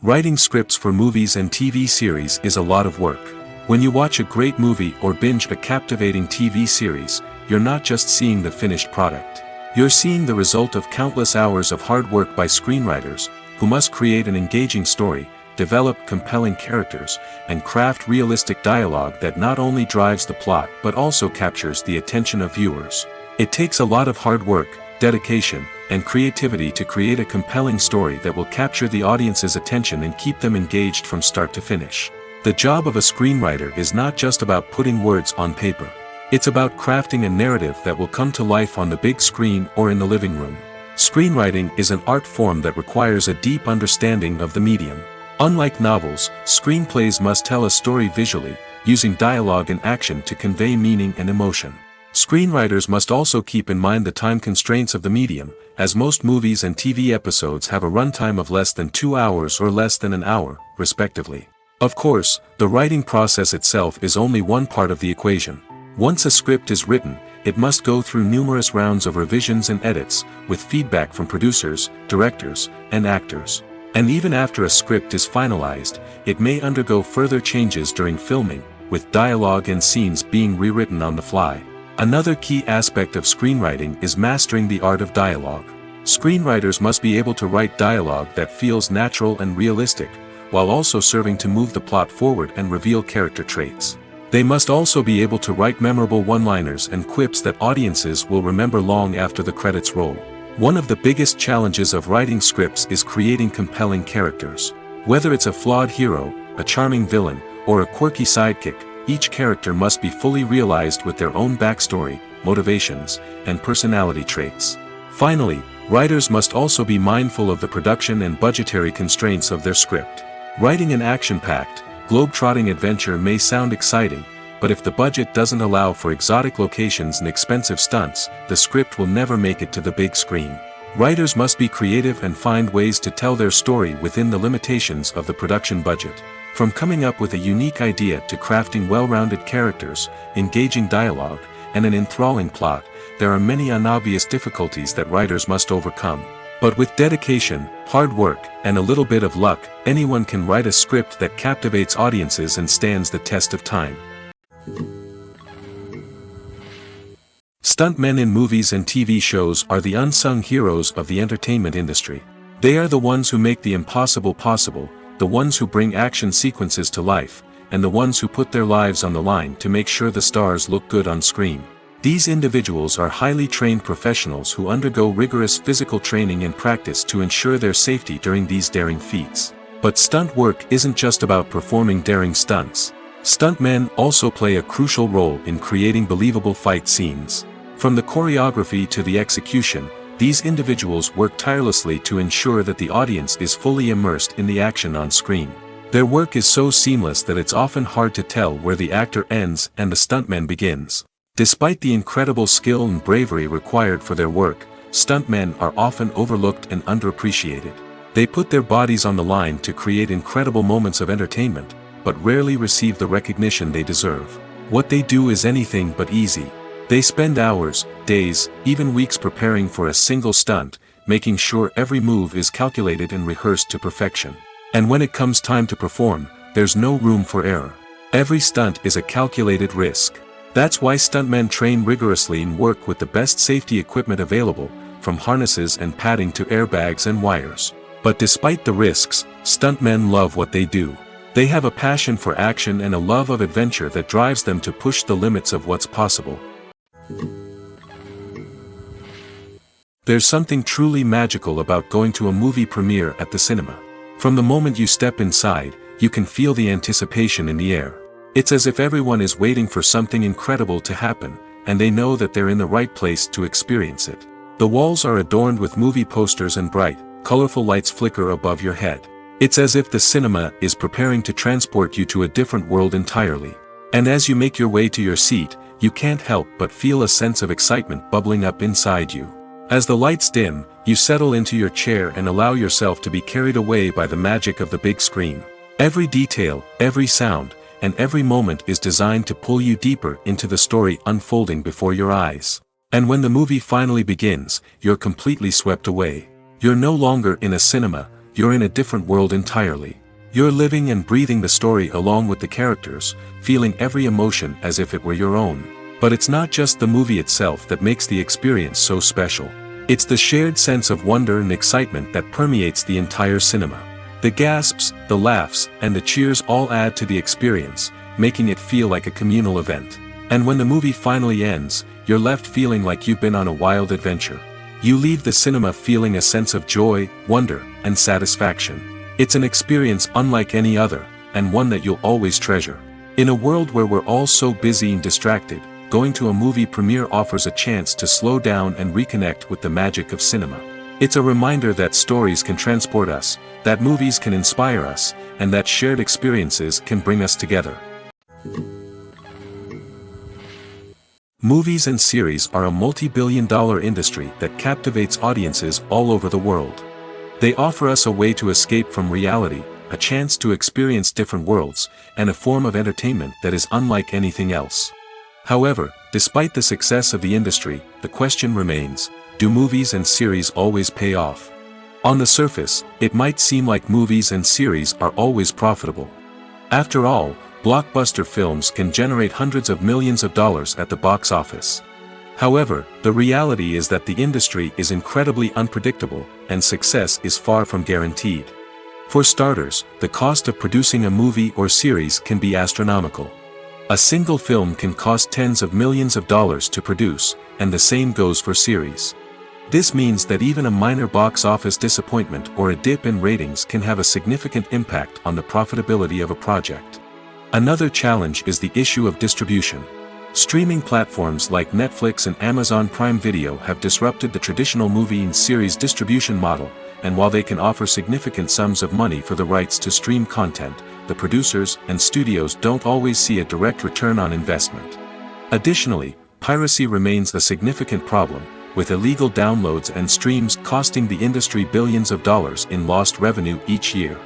Writing scripts for movies and TV series is a lot of work. When you watch a great movie or binge a captivating TV series, you're not just seeing the finished product. You're seeing the result of countless hours of hard work by screenwriters, who must create an engaging story, develop compelling characters, and craft realistic dialogue that not only drives the plot but also captures the attention of viewers. It takes a lot of hard work, dedication, and creativity to create a compelling story that will capture the audience's attention and keep them engaged from start to finish. The job of a screenwriter is not just about putting words on paper. It's about crafting a narrative that will come to life on the big screen or in the living room. Screenwriting is an art form that requires a deep understanding of the medium. Unlike novels, screenplays must tell a story visually, using dialogue and action to convey meaning and emotion. Screenwriters must also keep in mind the time constraints of the medium, as most movies and TV episodes have a runtime of less than 2 hours or less than an hour, respectively. Of course, the writing process itself is only one part of the equation. Once a script is written, it must go through numerous rounds of revisions and edits, with feedback from producers, directors, and actors. And even after a script is finalized, it may undergo further changes during filming, with dialogue and scenes being rewritten on the fly. Another key aspect of screenwriting is mastering the art of dialogue. Screenwriters must be able to write dialogue that feels natural and realistic, while also serving to move the plot forward and reveal character traits. They must also be able to write memorable one-liners and quips that audiences will remember long after the credits roll. One of the biggest challenges of writing scripts is creating compelling characters. Whether it's a flawed hero, a charming villain, or a quirky sidekick, each character must be fully realized with their own backstory, motivations, and personality traits. Finally, writers must also be mindful of the production and budgetary constraints of their script. Writing an action-packed, globe-trotting adventure may sound exciting, but if the budget doesn't allow for exotic locations and expensive stunts, the script will never make it to the big screen. Writers must be creative and find ways to tell their story within the limitations of the production budget. From coming up with a unique idea to crafting well-rounded characters, engaging dialogue, and an enthralling plot, there are many unobvious difficulties that writers must overcome. But with dedication, hard work, and a little bit of luck, anyone can write a script that captivates audiences and stands the test of time. Stuntmen in movies and TV shows are the unsung heroes of the entertainment industry. They are the ones who make the impossible possible, the ones who bring action sequences to life, and the ones who put their lives on the line to make sure the stars look good on screen. These individuals are highly trained professionals who undergo rigorous physical training and practice to ensure their safety during these daring feats. But stunt work isn't just about performing daring stunts. Stuntmen also play a crucial role in creating believable fight scenes. From the choreography to the execution, these individuals work tirelessly to ensure that the audience is fully immersed in the action on screen. Their work is so seamless that it's often hard to tell where the actor ends and the stuntman begins. Despite the incredible skill and bravery required for their work, stuntmen are often overlooked and underappreciated. They put their bodies on the line to create incredible moments of entertainment, but rarely receive the recognition they deserve. What they do is anything but easy. They spend hours, days, even weeks preparing for a single stunt, making sure every move is calculated and rehearsed to perfection. And when it comes time to perform, there's no room for error. Every stunt is a calculated risk. That's why stuntmen train rigorously and work with the best safety equipment available, from harnesses and padding to airbags and wires. But despite the risks, stuntmen love what they do. They have a passion for action and a love of adventure that drives them to push the limits of what's possible. There's something truly magical about going to a movie premiere at the cinema. From the moment you step inside, you can feel the anticipation in the air. It's as if everyone is waiting for something incredible to happen, and they know that they're in the right place to experience it. The walls are adorned with movie posters and bright, colorful lights flicker above your head. It's as if the cinema is preparing to transport you to a different world entirely. And as you make your way to your seat, you can't help but feel a sense of excitement bubbling up inside you. As the lights dim, you settle into your chair and allow yourself to be carried away by the magic of the big screen. Every detail, every sound, and every moment is designed to pull you deeper into the story unfolding before your eyes. And when the movie finally begins, you're completely swept away. You're no longer in a cinema, you're in a different world entirely. You're living and breathing the story along with the characters, feeling every emotion as if it were your own. But it's not just the movie itself that makes the experience so special. It's the shared sense of wonder and excitement that permeates the entire cinema. The gasps, the laughs, and the cheers all add to the experience, making it feel like a communal event. And when the movie finally ends, you're left feeling like you've been on a wild adventure. You leave the cinema feeling a sense of joy, wonder, and satisfaction. It's an experience unlike any other, and one that you'll always treasure. In a world where we're all so busy and distracted, going to a movie premiere offers a chance to slow down and reconnect with the magic of cinema. It's a reminder that stories can transport us, that movies can inspire us, and that shared experiences can bring us together. Movies and series are a multi-billion-dollar industry that captivates audiences all over the world. They offer us a way to escape from reality, a chance to experience different worlds, and a form of entertainment that is unlike anything else. However, despite the success of the industry, the question remains, do movies and series always pay off? On the surface, it might seem like movies and series are always profitable. After all, blockbuster films can generate hundreds of millions of dollars at the box office. However, the reality is that the industry is incredibly unpredictable, and success is far from guaranteed. For starters, the cost of producing a movie or series can be astronomical. A single film can cost tens of millions of dollars to produce, and the same goes for series. This means that even a minor box office disappointment or a dip in ratings can have a significant impact on the profitability of a project. Another challenge is the issue of distribution. Streaming platforms like Netflix and Amazon Prime Video have disrupted the traditional movie and series distribution model, and while they can offer significant sums of money for the rights to stream content, the producers and studios don't always see a direct return on investment. Additionally, piracy remains a significant problem, with illegal downloads and streams costing the industry billions of dollars in lost revenue each year.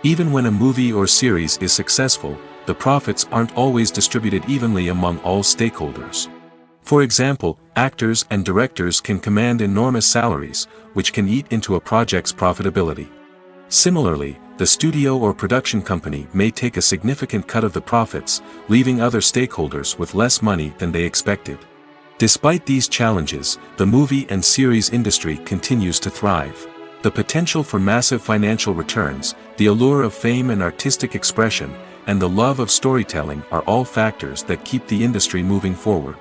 Even when a movie or series is successful, the profits aren't always distributed evenly among all stakeholders. For example, actors and directors can command enormous salaries, which can eat into a project's profitability. Similarly, the studio or production company may take a significant cut of the profits, leaving other stakeholders with less money than they expected. Despite these challenges, the movie and series industry continues to thrive. The potential for massive financial returns, the allure of fame and artistic expression, and the love of storytelling are all factors that keep the industry moving forward.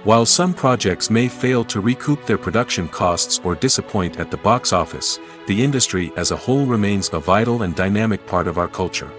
While some projects may fail to recoup their production costs or disappoint at the box office, the industry as a whole remains a vital and dynamic part of our culture.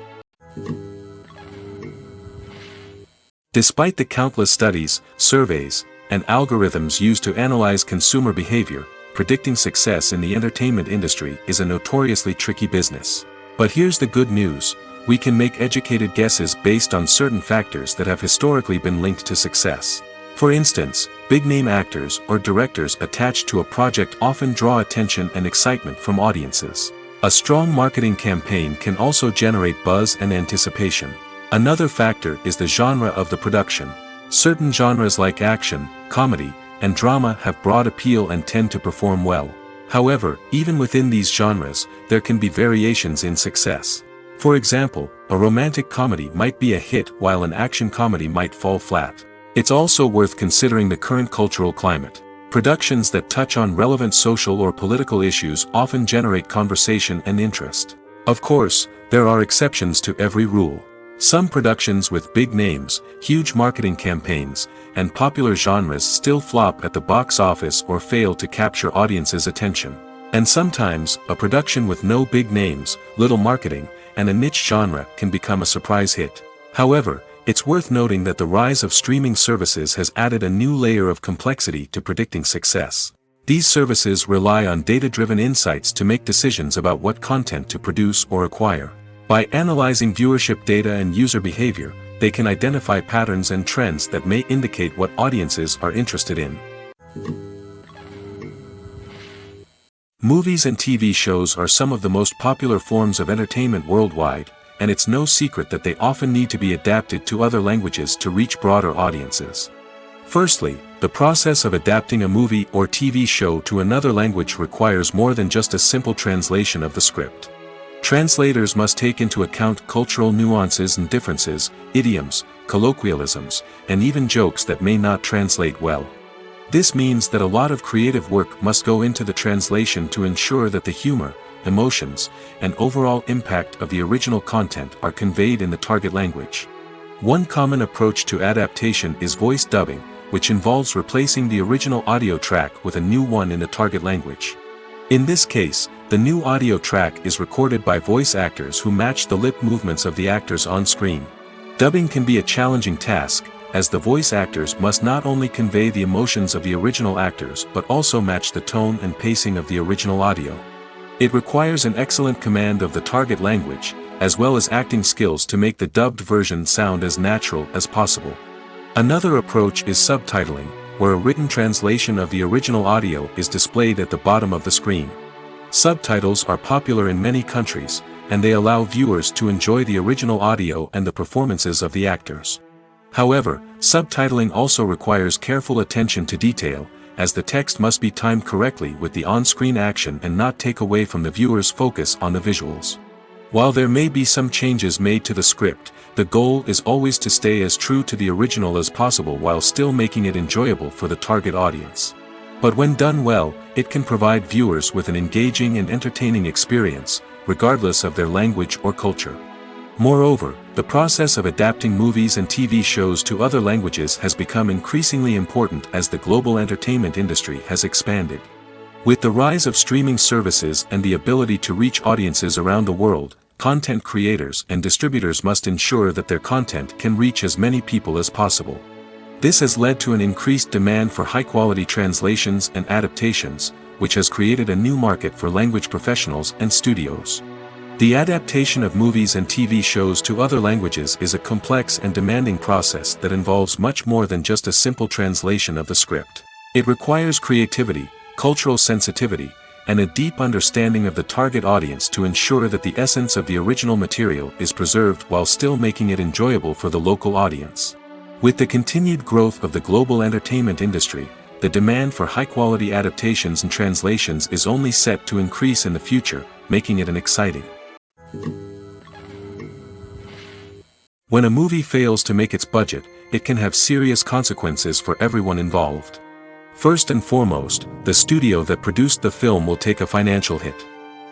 Despite the countless studies, surveys, and algorithms used to analyze consumer behavior, predicting success in the entertainment industry is a notoriously tricky business. But here's the good news: we can make educated guesses based on certain factors that have historically been linked to success. For instance, big-name actors or directors attached to a project often draw attention and excitement from audiences. A strong marketing campaign can also generate buzz and anticipation. Another factor is the genre of the production. Certain genres like action, comedy, and drama have broad appeal and tend to perform well. However, even within these genres, there can be variations in success. For example, a romantic comedy might be a hit while an action comedy might fall flat. It's also worth considering the current cultural climate. Productions that touch on relevant social or political issues often generate conversation and interest. Of course, there are exceptions to every rule. Some productions with big names, huge marketing campaigns, and popular genres still flop at the box office or fail to capture audiences' attention. And sometimes, a production with no big names, little marketing, and a niche genre can become a surprise hit. However, it's worth noting that the rise of streaming services has added a new layer of complexity to predicting success. These services rely on data-driven insights to make decisions about what content to produce or acquire. By analyzing viewership data and user behavior, they can identify patterns and trends that may indicate what audiences are interested in. Movies and TV shows are some of the most popular forms of entertainment worldwide, and it's no secret that they often need to be adapted to other languages to reach broader audiences. Firstly, the process of adapting a movie or TV show to another language requires more than just a simple translation of the script. Translators must take into account cultural nuances and differences, idioms, colloquialisms, and even jokes that may not translate well. This means that a lot of creative work must go into the translation to ensure that the humor, emotions, and overall impact of the original content are conveyed in the target language. One common approach to adaptation is voice dubbing, which involves replacing the original audio track with a new one in the target language. In this case, the new audio track is recorded by voice actors who match the lip movements of the actors on screen. Dubbing can be a challenging task, as the voice actors must not only convey the emotions of the original actors but also match the tone and pacing of the original audio. It requires an excellent command of the target language, as well as acting skills to make the dubbed version sound as natural as possible. Another approach is subtitling, where a written translation of the original audio is displayed at the bottom of the screen. Subtitles are popular in many countries, and they allow viewers to enjoy the original audio and the performances of the actors. However, subtitling also requires careful attention to detail, as the text must be timed correctly with the on-screen action and not take away from the viewer's focus on the visuals. While there may be some changes made to the script, the goal is always to stay as true to the original as possible while still making it enjoyable for the target audience. But when done well, it can provide viewers with an engaging and entertaining experience, regardless of their language or culture. Moreover, the process of adapting movies and TV shows to other languages has become increasingly important as the global entertainment industry has expanded. With the rise of streaming services and the ability to reach audiences around the world, content creators and distributors must ensure that their content can reach as many people as possible. This has led to an increased demand for high-quality translations and adaptations, which has created a new market for language professionals and studios. The adaptation of movies and TV shows to other languages is a complex and demanding process that involves much more than just a simple translation of the script. It requires creativity, cultural sensitivity, and a deep understanding of the target audience to ensure that the essence of the original material is preserved while still making it enjoyable for the local audience. With the continued growth of the global entertainment industry, the demand for high-quality adaptations and translations is only set to increase in the future, making it an exciting. When a movie fails to make its budget, it can have serious consequences for everyone involved. First and foremost, the studio that produced the film will take a financial hit.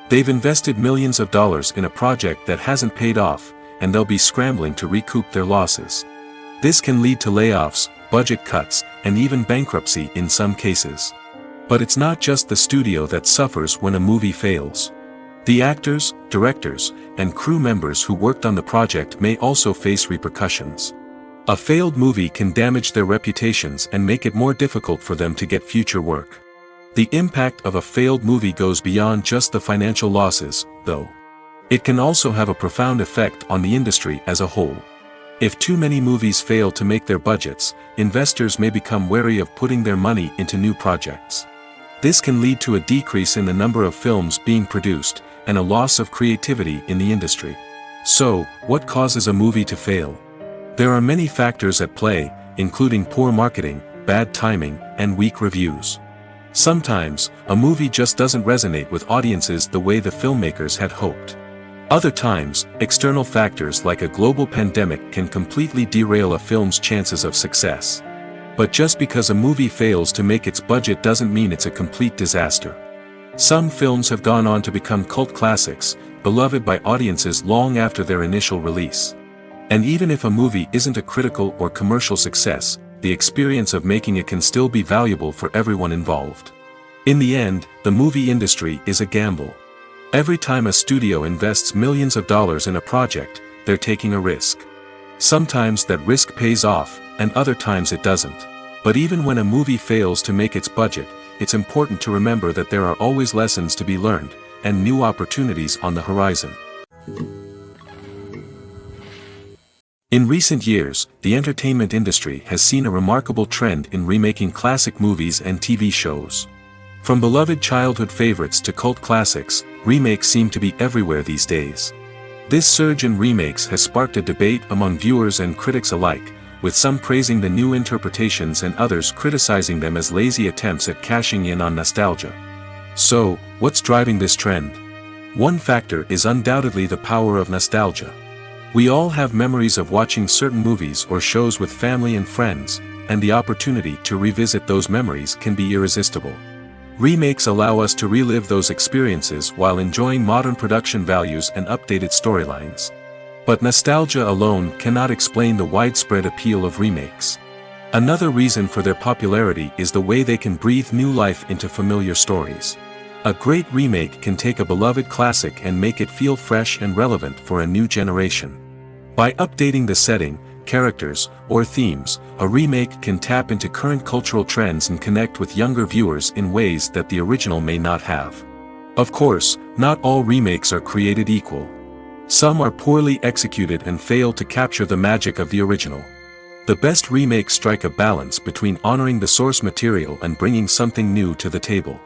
They've invested millions of dollars in a project that hasn't paid off, and they'll be scrambling to recoup their losses. This can lead to layoffs, budget cuts, and even bankruptcy in some cases. But it's not just the studio that suffers when a movie fails. The actors, directors, and crew members who worked on the project may also face repercussions. A failed movie can damage their reputations and make it more difficult for them to get future work. The impact of a failed movie goes beyond just the financial losses, though. It can also have a profound effect on the industry as a whole. If too many movies fail to make their budgets, investors may become wary of putting their money into new projects. This can lead to a decrease in the number of films being produced, and a loss of creativity in the industry. So, what causes a movie to fail? There are many factors at play, including poor marketing, bad timing, and weak reviews. Sometimes, a movie just doesn't resonate with audiences the way the filmmakers had hoped. Other times, external factors like a global pandemic can completely derail a film's chances of success. But just because a movie fails to make its budget doesn't mean it's a complete disaster. Some films have gone on to become cult classics, beloved by audiences long after their initial release. And even if a movie isn't a critical or commercial success, the experience of making it can still be valuable for everyone involved. In the end, the movie industry is a gamble. Every time a studio invests millions of dollars in a project, they're taking a risk. Sometimes that risk pays off, and other times it doesn't. But even when a movie fails to make its budget, it's important to remember that there are always lessons to be learned, and new opportunities on the horizon. In recent years, the entertainment industry has seen a remarkable trend in remaking classic movies and TV shows. From beloved childhood favorites to cult classics, remakes seem to be everywhere these days. This surge in remakes has sparked a debate among viewers and critics alike, with some praising the new interpretations and others criticizing them as lazy attempts at cashing in on nostalgia. So, what's driving this trend? One factor is undoubtedly the power of nostalgia. We all have memories of watching certain movies or shows with family and friends, and the opportunity to revisit those memories can be irresistible. Remakes allow us to relive those experiences while enjoying modern production values and updated storylines. But nostalgia alone cannot explain the widespread appeal of remakes. Another reason for their popularity is the way they can breathe new life into familiar stories. A great remake can take a beloved classic and make it feel fresh and relevant for a new generation. By updating the setting, characters, or themes, a remake can tap into current cultural trends and connect with younger viewers in ways that the original may not have. Of course, not all remakes are created equal. Some are poorly executed and fail to capture the magic of the original. The best remakes strike a balance between honoring the source material and bringing something new to the table.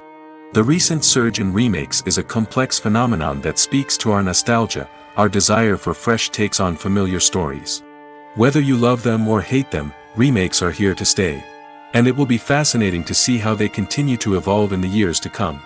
The recent surge in remakes is a complex phenomenon that speaks to our nostalgia, our desire for fresh takes on familiar stories. Whether you love them or hate them, remakes are here to stay. And it will be fascinating to see how they continue to evolve in the years to come.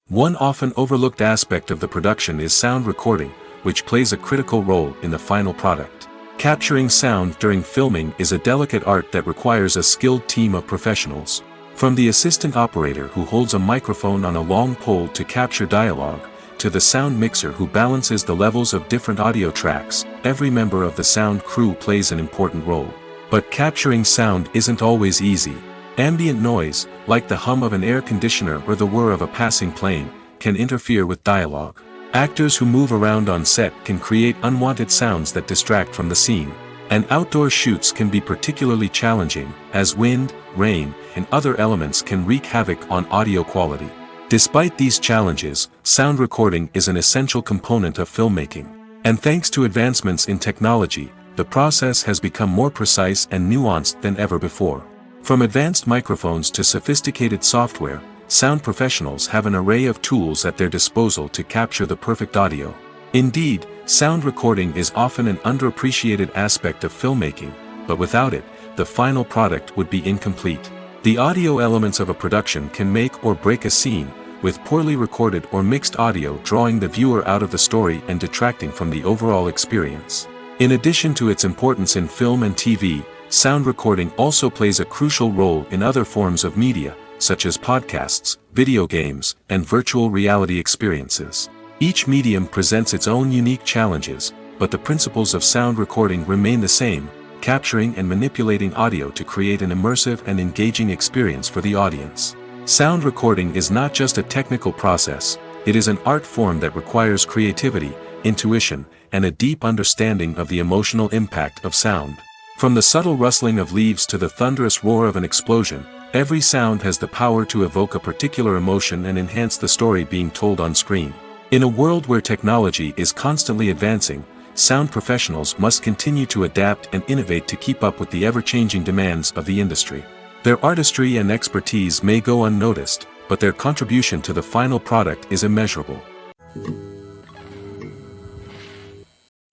One often overlooked aspect of the production is sound recording, which plays a critical role in the final product. Capturing sound during filming is a delicate art that requires a skilled team of professionals. From the assistant operator who holds a microphone on a long pole to capture dialogue, to the sound mixer who balances the levels of different audio tracks, every member of the sound crew plays an important role. But capturing sound isn't always easy. Ambient noise, like the hum of an air conditioner or the whir of a passing plane, can interfere with dialogue. Actors who move around on set can create unwanted sounds that distract from the scene. And outdoor shoots can be particularly challenging, as wind, rain, and other elements can wreak havoc on audio quality. Despite these challenges, sound recording is an essential component of filmmaking. And thanks to advancements in technology, the process has become more precise and nuanced than ever before. From advanced microphones to sophisticated software, sound professionals have an array of tools at their disposal to capture the perfect audio. Indeed, sound recording is often an underappreciated aspect of filmmaking, but without it, the final product would be incomplete. The audio elements of a production can make or break a scene, with poorly recorded or mixed audio drawing the viewer out of the story and detracting from the overall experience. In addition to its importance in film and TV, sound recording also plays a crucial role in other forms of media, such as podcasts, video games, and virtual reality experiences. Each medium presents its own unique challenges, but the principles of sound recording remain the same, capturing and manipulating audio to create an immersive and engaging experience for the audience. Sound recording is not just a technical process, it is an art form that requires creativity, intuition, and a deep understanding of the emotional impact of sound. From the subtle rustling of leaves to the thunderous roar of an explosion, every sound has the power to evoke a particular emotion and enhance the story being told on screen. In a world where technology is constantly advancing, sound professionals must continue to adapt and innovate to keep up with the ever-changing demands of the industry. Their artistry and expertise may go unnoticed, but their contribution to the final product is immeasurable.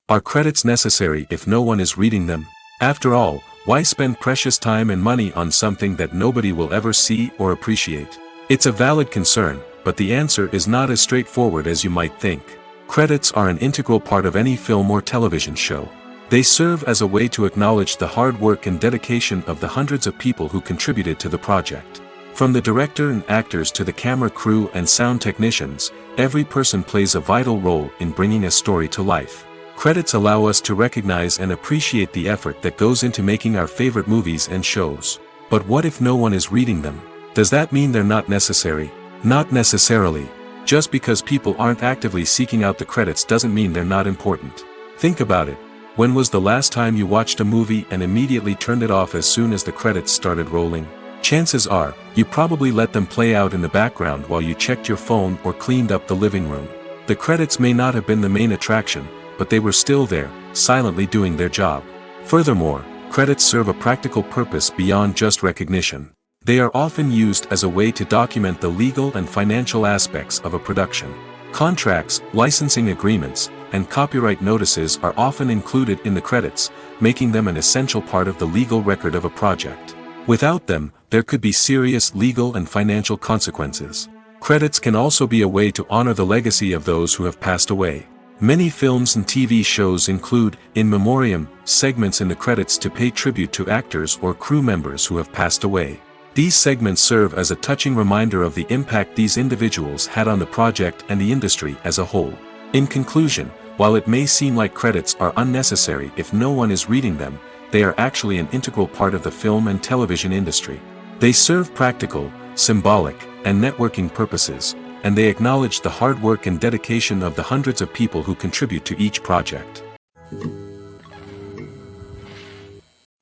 Are credits necessary if no one is reading them? After all, why spend precious time and money on something that nobody will ever see or appreciate? It's a valid concern, but the answer is not as straightforward as you might think. Credits are an integral part of any film or television show. They serve as a way to acknowledge the hard work and dedication of the hundreds of people who contributed to the project. From the director and actors to the camera crew and sound technicians, every person plays a vital role in bringing a story to life. Credits allow us to recognize and appreciate the effort that goes into making our favorite movies and shows. But what if no one is reading them? Does that mean they're not necessary? Not necessarily. Just because people aren't actively seeking out the credits doesn't mean they're not important. Think about it. When was the last time you watched a movie and immediately turned it off as soon as the credits started rolling? Chances are, you probably let them play out in the background while you checked your phone or cleaned up the living room. The credits may not have been the main attraction, but they were still there, silently doing their job. Furthermore, credits serve a practical purpose beyond just recognition. They are often used as a way to document the legal and financial aspects of a production. Contracts, licensing agreements, and copyright notices are often included in the credits, making them an essential part of the legal record of a project. Without them, there could be serious legal and financial consequences. Credits can also be a way to honor the legacy of those who have passed away. Many films and TV shows include, in memoriam, segments in the credits to pay tribute to actors or crew members who have passed away. These segments serve as a touching reminder of the impact these individuals had on the project and the industry as a whole. In conclusion, while it may seem like credits are unnecessary if no one is reading them, they are actually an integral part of the film and television industry. They serve practical, symbolic, and networking purposes, and they acknowledge the hard work and dedication of the hundreds of people who contribute to each project.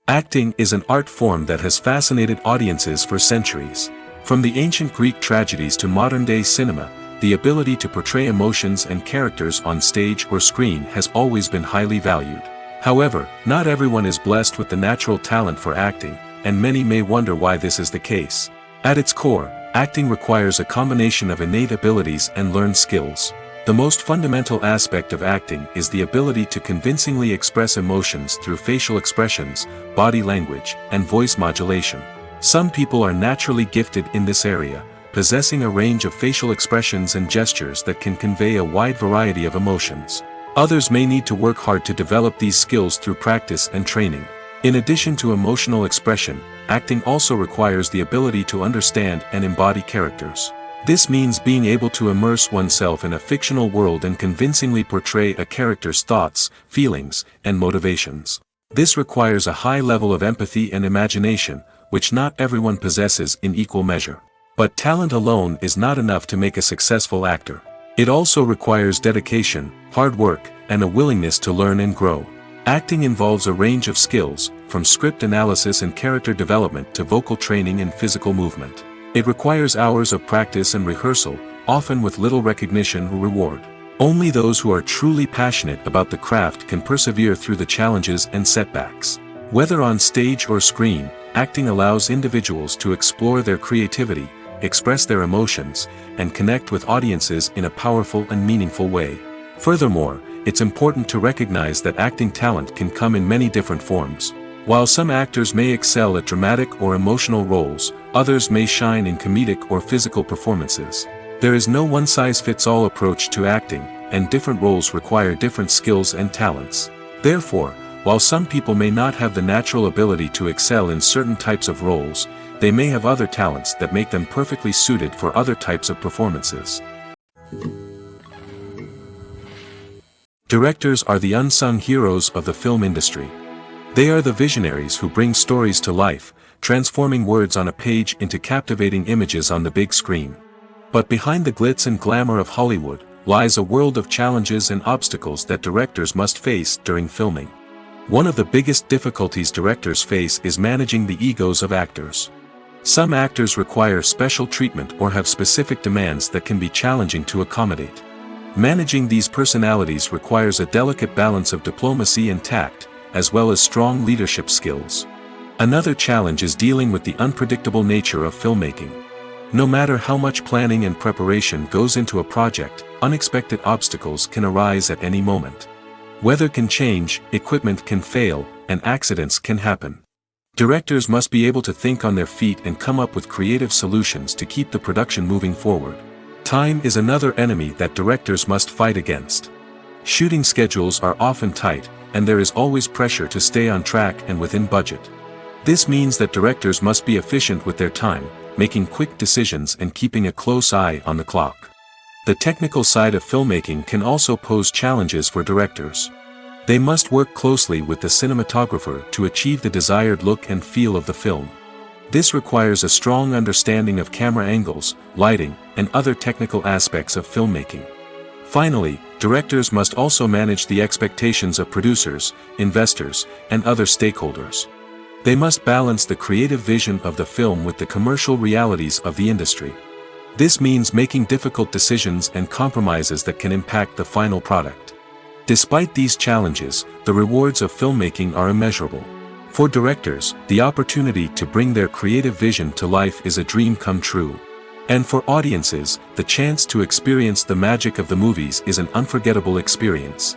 Acting is an art form that has fascinated audiences for centuries. From the ancient Greek tragedies to modern-day cinema, the ability to portray emotions and characters on stage or screen has always been highly valued. However, not everyone is blessed with the natural talent for acting, and many may wonder why this is the case. At its core, acting requires a combination of innate abilities and learned skills. The most fundamental aspect of acting is the ability to convincingly express emotions through facial expressions, body language, and voice modulation. Some people are naturally gifted in this area, possessing a range of facial expressions and gestures that can convey a wide variety of emotions. Others may need to work hard to develop these skills through practice and training. In addition to emotional expression, acting also requires the ability to understand and embody characters. This means being able to immerse oneself in a fictional world and convincingly portray a character's thoughts, feelings, and motivations. This requires a high level of empathy and imagination, which not everyone possesses in equal measure. But talent alone is not enough to make a successful actor. It also requires dedication, hard work, and a willingness to learn and grow. Acting involves a range of skills, from script analysis and character development to vocal training and physical movement. It requires hours of practice and rehearsal, often with little recognition or reward. Only those who are truly passionate about the craft can persevere through the challenges and setbacks. Whether on stage or screen, acting allows individuals to explore their creativity, express their emotions, and connect with audiences in a powerful and meaningful way. Furthermore, it's important to recognize that acting talent can come in many different forms. While some actors may excel at dramatic or emotional roles, others may shine in comedic or physical performances. There is no one-size-fits-all approach to acting, and different roles require different skills and talents. Therefore, while some people may not have the natural ability to excel in certain types of roles, they may have other talents that make them perfectly suited for other types of performances. Directors are the unsung heroes of the film industry. They are the visionaries who bring stories to life, transforming words on a page into captivating images on the big screen. But behind the glitz and glamour of Hollywood lies a world of challenges and obstacles that directors must face during filming. One of the biggest difficulties directors face is managing the egos of actors. Some actors require special treatment or have specific demands that can be challenging to accommodate. Managing these personalities requires a delicate balance of diplomacy and tact, as well as strong leadership skills. Another challenge is dealing with the unpredictable nature of filmmaking. No matter how much planning and preparation goes into a project, unexpected obstacles can arise at any moment. Weather can change, equipment can fail, and accidents can happen. Directors must be able to think on their feet and come up with creative solutions to keep the production moving forward. Time is another enemy that directors must fight against. Shooting schedules are often tight, and there is always pressure to stay on track and within budget. This means that directors must be efficient with their time, making quick decisions and keeping a close eye on the clock. The technical side of filmmaking can also pose challenges for directors. They must work closely with the cinematographer to achieve the desired look and feel of the film. This requires a strong understanding of camera angles, lighting, and other technical aspects of filmmaking. Finally, directors must also manage the expectations of producers, investors, and other stakeholders. They must balance the creative vision of the film with the commercial realities of the industry. This means making difficult decisions and compromises that can impact the final product. Despite these challenges, the rewards of filmmaking are immeasurable. For directors, the opportunity to bring their creative vision to life is a dream come true. And for audiences, the chance to experience the magic of the movies is an unforgettable experience.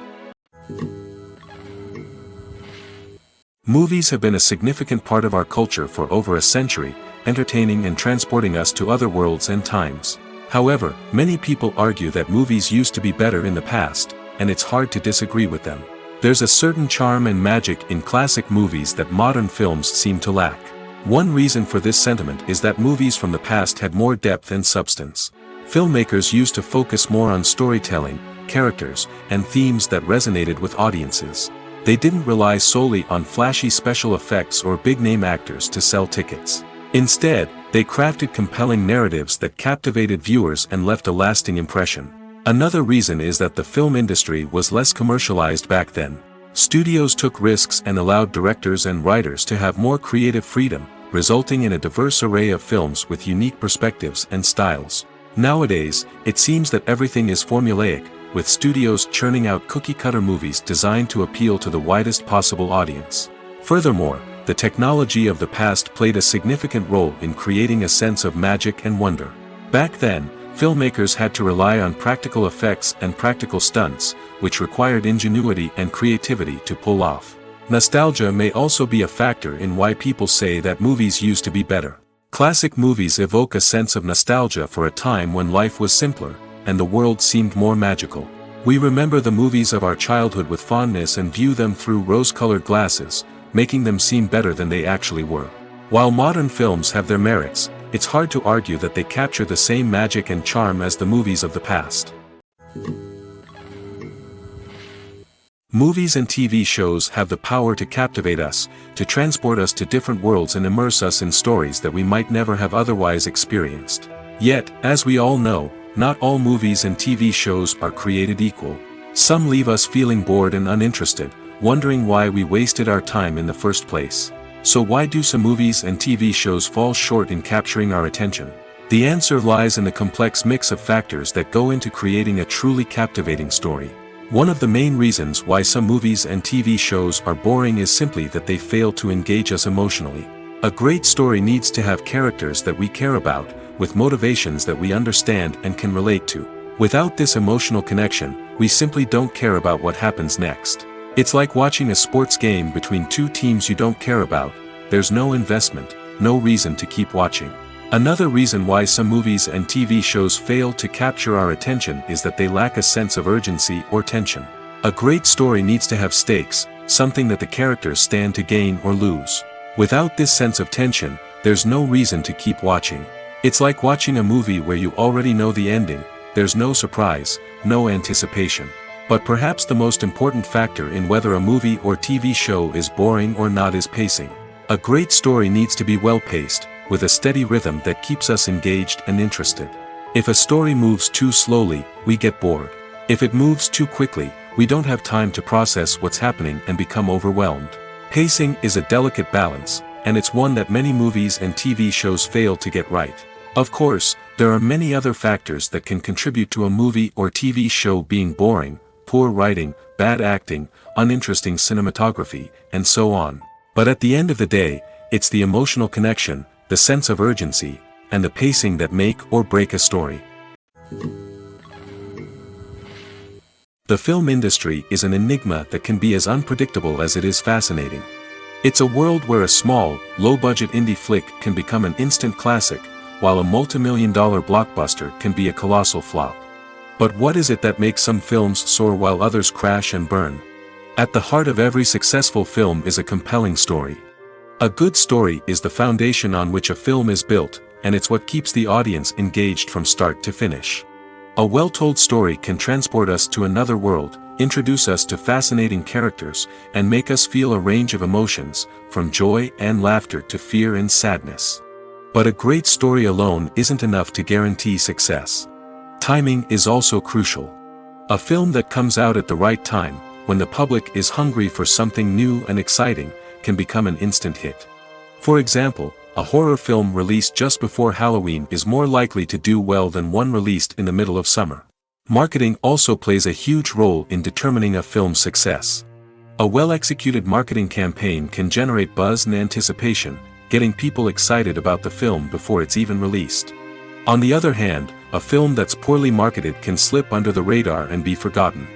Movies have been a significant part of our culture for over a century, entertaining and transporting us to other worlds and times. However, many people argue that movies used to be better in the past, and it's hard to disagree with them. There's a certain charm and magic in classic movies that modern films seem to lack. One reason for this sentiment is that movies from the past had more depth and substance. Filmmakers used to focus more on storytelling, characters, and themes that resonated with audiences. They didn't rely solely on flashy special effects or big-name actors to sell tickets. Instead, they crafted compelling narratives that captivated viewers and left a lasting impression. Another reason is that the film industry was less commercialized back then. Studios took risks and allowed directors and writers to have more creative freedom, resulting in a diverse array of films with unique perspectives and styles. Nowadays, it seems that everything is formulaic, with studios churning out cookie-cutter movies designed to appeal to the widest possible audience. Furthermore, the technology of the past played a significant role in creating a sense of magic and wonder. Back then, filmmakers had to rely on practical effects and practical stunts, which required ingenuity and creativity to pull off. Nostalgia may also be a factor in why people say that movies used to be better. Classic movies evoke a sense of nostalgia for a time when life was simpler, and the world seemed more magical. We remember the movies of our childhood with fondness and view them through rose-colored glasses, making them seem better than they actually were. While modern films have their merits, it's hard to argue that they capture the same magic and charm as the movies of the past. Movies and TV shows have the power to captivate us, to transport us to different worlds and immerse us in stories that we might never have otherwise experienced. Yet, as we all know, not all movies and TV shows are created equal. Some leave us feeling bored and uninterested, wondering why we wasted our time in the first place. So why do some movies and TV shows fall short in capturing our attention? The answer lies in the complex mix of factors that go into creating a truly captivating story. One of the main reasons why some movies and TV shows are boring is simply that they fail to engage us emotionally. A great story needs to have characters that we care about, with motivations that we understand and can relate to. Without this emotional connection, we simply don't care about what happens next. It's like watching a sports game between two teams you don't care about. There's no investment, no reason to keep watching. Another reason why some movies and TV shows fail to capture our attention is that they lack a sense of urgency or tension. A great story needs to have stakes, something that the characters stand to gain or lose. Without this sense of tension, there's no reason to keep watching. It's like watching a movie where you already know the ending. There's no surprise, no anticipation. But perhaps the most important factor in whether a movie or TV show is boring or not is pacing. A great story needs to be well-paced, with a steady rhythm that keeps us engaged and interested. If a story moves too slowly, we get bored. If it moves too quickly, we don't have time to process what's happening and become overwhelmed. Pacing is a delicate balance, and it's one that many movies and TV shows fail to get right. Of course, there are many other factors that can contribute to a movie or TV show being boring: poor writing, bad acting, uninteresting cinematography, and so on. But at the end of the day, it's the emotional connection, the sense of urgency, and the pacing that make or break a story. The film industry is an enigma that can be as unpredictable as it is fascinating. It's a world where a small, low-budget indie flick can become an instant classic, while a multi-million-dollar blockbuster can be a colossal flop. But what is it that makes some films soar while others crash and burn? At the heart of every successful film is a compelling story. A good story is the foundation on which a film is built, and it's what keeps the audience engaged from start to finish. A well-told story can transport us to another world, introduce us to fascinating characters, and make us feel a range of emotions, from joy and laughter to fear and sadness. But a great story alone isn't enough to guarantee success. Timing is also crucial. A film that comes out at the right time, when the public is hungry for something new and exciting, can become an instant hit. For example, a horror film released just before Halloween is more likely to do well than one released in the middle of summer. Marketing also plays a huge role in determining a film's success. A well-executed marketing campaign can generate buzz and anticipation, getting people excited about the film before it's even released. On the other hand, a film that's poorly marketed can slip under the radar and be forgotten.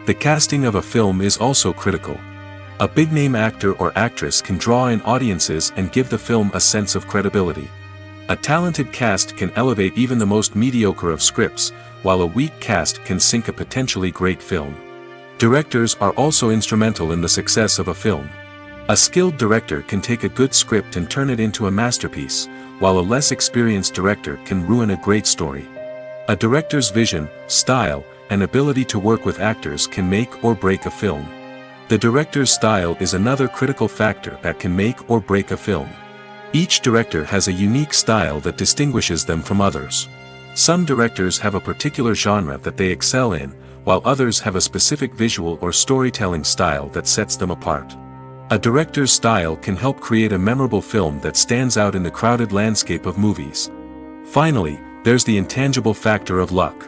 The casting of a film is also critical. A big-name actor or actress can draw in audiences and give the film a sense of credibility. A talented cast can elevate even the most mediocre of scripts, while a weak cast can sink a potentially great film. Directors are also instrumental in the success of a film. A skilled director can take a good script and turn it into a masterpiece, while a less experienced director can ruin a great story. A director's vision, style, and ability to work with actors can make or break a film. The director's style is another critical factor that can make or break a film. Each director has a unique style that distinguishes them from others. Some directors have a particular genre that they excel in, while others have a specific visual or storytelling style that sets them apart. A director's style can help create a memorable film that stands out in the crowded landscape of movies. Finally, there's the intangible factor of luck.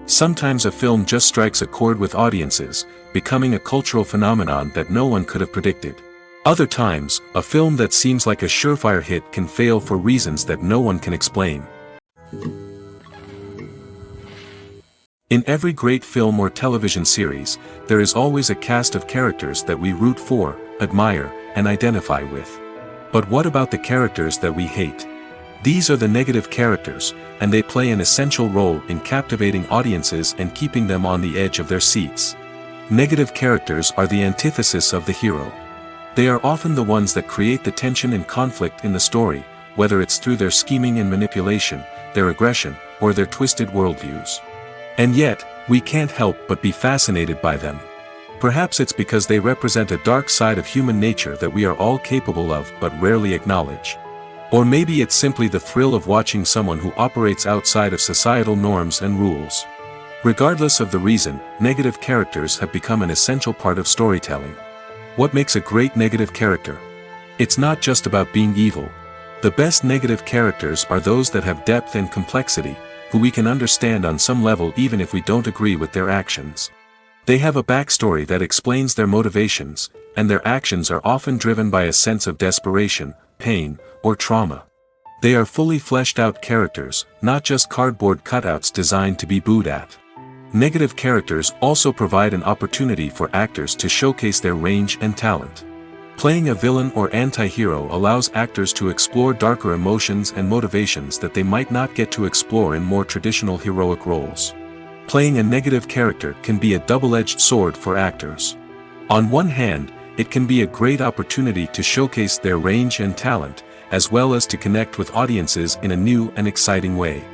Sometimes a film just strikes a chord with audiences, becoming a cultural phenomenon that no one could have predicted. Other times, a film that seems like a surefire hit can fail for reasons that no one can explain. In every great film or television series, there is always a cast of characters that we root for, admire, and identify with. But what about the characters that we hate? These are the negative characters, and they play an essential role in captivating audiences and keeping them on the edge of their seats. Negative characters are the antithesis of the hero. They are often the ones that create the tension and conflict in the story, whether it's through their scheming and manipulation, their aggression, or their twisted worldviews. And yet, we can't help but be fascinated by them. Perhaps it's because they represent a dark side of human nature that we are all capable of but rarely acknowledge. Or maybe it's simply the thrill of watching someone who operates outside of societal norms and rules. Regardless of the reason, negative characters have become an essential part of storytelling. What makes a great negative character? It's not just about being evil. The best negative characters are those that have depth and complexity, who we can understand on some level even if we don't agree with their actions. They have a backstory that explains their motivations, and their actions are often driven by a sense of desperation, pain, or trauma. They are fully fleshed out characters, not just cardboard cutouts designed to be booed at. Negative characters also provide an opportunity for actors to showcase their range and talent. Playing a villain or anti-hero allows actors to explore darker emotions and motivations that they might not get to explore in more traditional heroic roles. Playing a negative character can be a double-edged sword for actors. On one hand, it can be a great opportunity to showcase their range and talent, as well as to connect with audiences in a new and exciting way.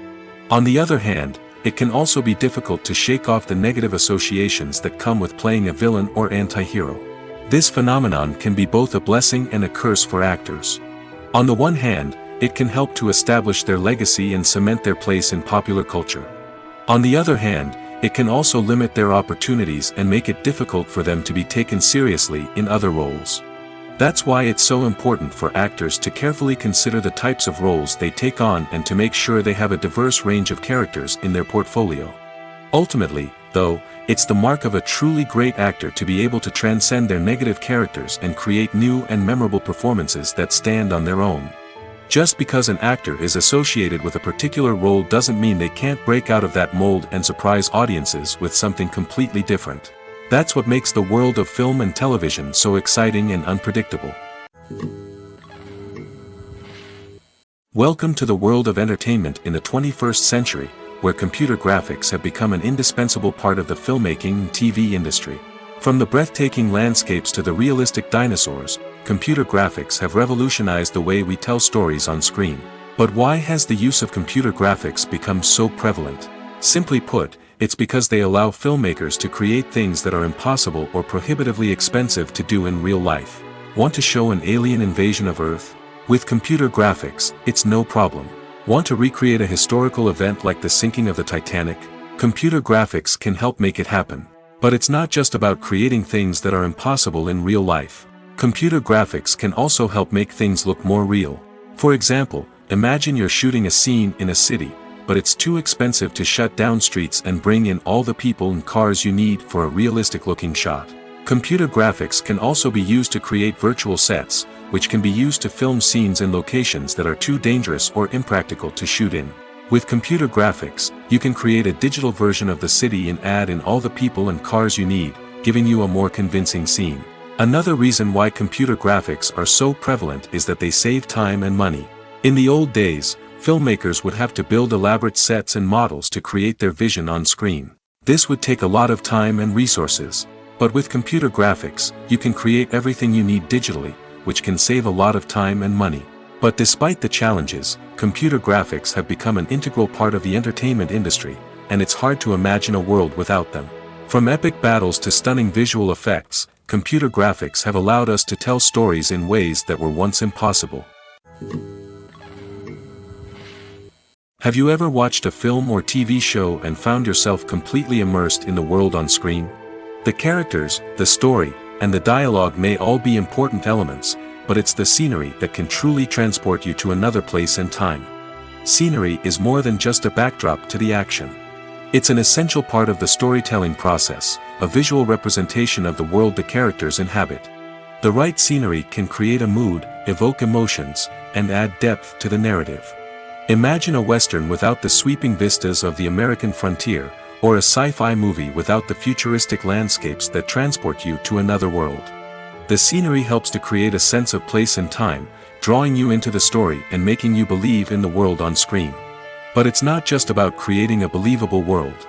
On the other hand, it can also be difficult to shake off the negative associations that come with playing a villain or anti-hero. This phenomenon can be both a blessing and a curse for actors. On the one hand, it can help to establish their legacy and cement their place in popular culture. On the other hand, it can also limit their opportunities and make it difficult for them to be taken seriously in other roles. That's why it's so important for actors to carefully consider the types of roles they take on and to make sure they have a diverse range of characters in their portfolio. Ultimately, though, it's the mark of a truly great actor to be able to transcend their negative characters and create new and memorable performances that stand on their own. Just because an actor is associated with a particular role doesn't mean they can't break out of that mold and surprise audiences with something completely different. That's what makes the world of film and television so exciting and unpredictable. Welcome to the world of entertainment in the 21st century, where computer graphics have become an indispensable part of the filmmaking and TV industry. From the breathtaking landscapes to the realistic dinosaurs, computer graphics have revolutionized the way we tell stories on screen. But why has the use of computer graphics become so prevalent? Simply put, it's because they allow filmmakers to create things that are impossible or prohibitively expensive to do in real life. Want to show an alien invasion of Earth? With computer graphics, it's no problem. Want to recreate a historical event like the sinking of the Titanic? Computer graphics can help make it happen. But it's not just about creating things that are impossible in real life. Computer graphics can also help make things look more real. For example, imagine you're shooting a scene in a city, but it's too expensive to shut down streets and bring in all the people and cars you need for a realistic-looking shot. Computer graphics can also be used to create virtual sets, which can be used to film scenes in locations that are too dangerous or impractical to shoot in. With computer graphics, you can create a digital version of the city and add in all the people and cars you need, giving you a more convincing scene. Another reason why computer graphics are so prevalent is that they save time and money. In the old days, filmmakers would have to build elaborate sets and models to create their vision on screen. This would take a lot of time and resources. But with computer graphics, you can create everything you need digitally, which can save a lot of time and money. But despite the challenges, computer graphics have become an integral part of the entertainment industry, and it's hard to imagine a world without them. From epic battles to stunning visual effects, computer graphics have allowed us to tell stories in ways that were once impossible. Have you ever watched a film or TV show and found yourself completely immersed in the world on screen? The characters, the story, and the dialogue may all be important elements, but it's the scenery that can truly transport you to another place and time. scenery is more than just a backdrop to the action. It's an essential part of the storytelling process, a visual representation of the world the characters inhabit. The right scenery can create a mood, evoke emotions, and add depth to the narrative. Imagine a Western without the sweeping vistas of the American frontier, or a sci-fi movie without the futuristic landscapes that transport you to another world. The scenery helps to create a sense of place and time, drawing you into the story and making you believe in the world on screen. But it's not just about creating a believable world.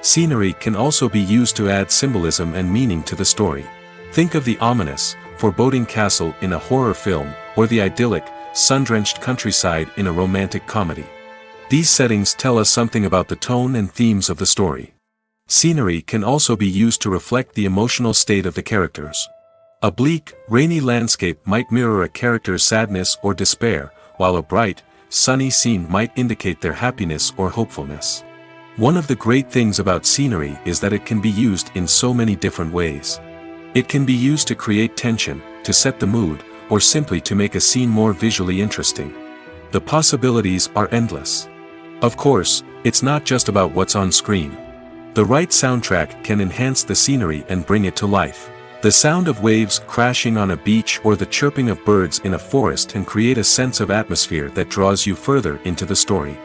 Scenery can also be used to add symbolism and meaning to the story. Think of the ominous, foreboding castle in a horror film, or the idyllic, sun-drenched countryside in a romantic comedy. These settings tell us something about the tone and themes of the story. Scenery can also be used to reflect the emotional state of the characters. A bleak, rainy landscape might mirror a character's sadness or despair, while a bright, sunny scene might indicate their happiness or hopefulness. One of the great things about scenery is that it can be used in so many different ways. It can be used to create tension, to set the mood, or simply to make a scene more visually interesting. The possibilities are endless. Of course, it's not just about what's on screen. The right soundtrack can enhance the scenery and bring it to life. The sound of waves crashing on a beach or the chirping of birds in a forest can create a sense of atmosphere that draws you further into the story.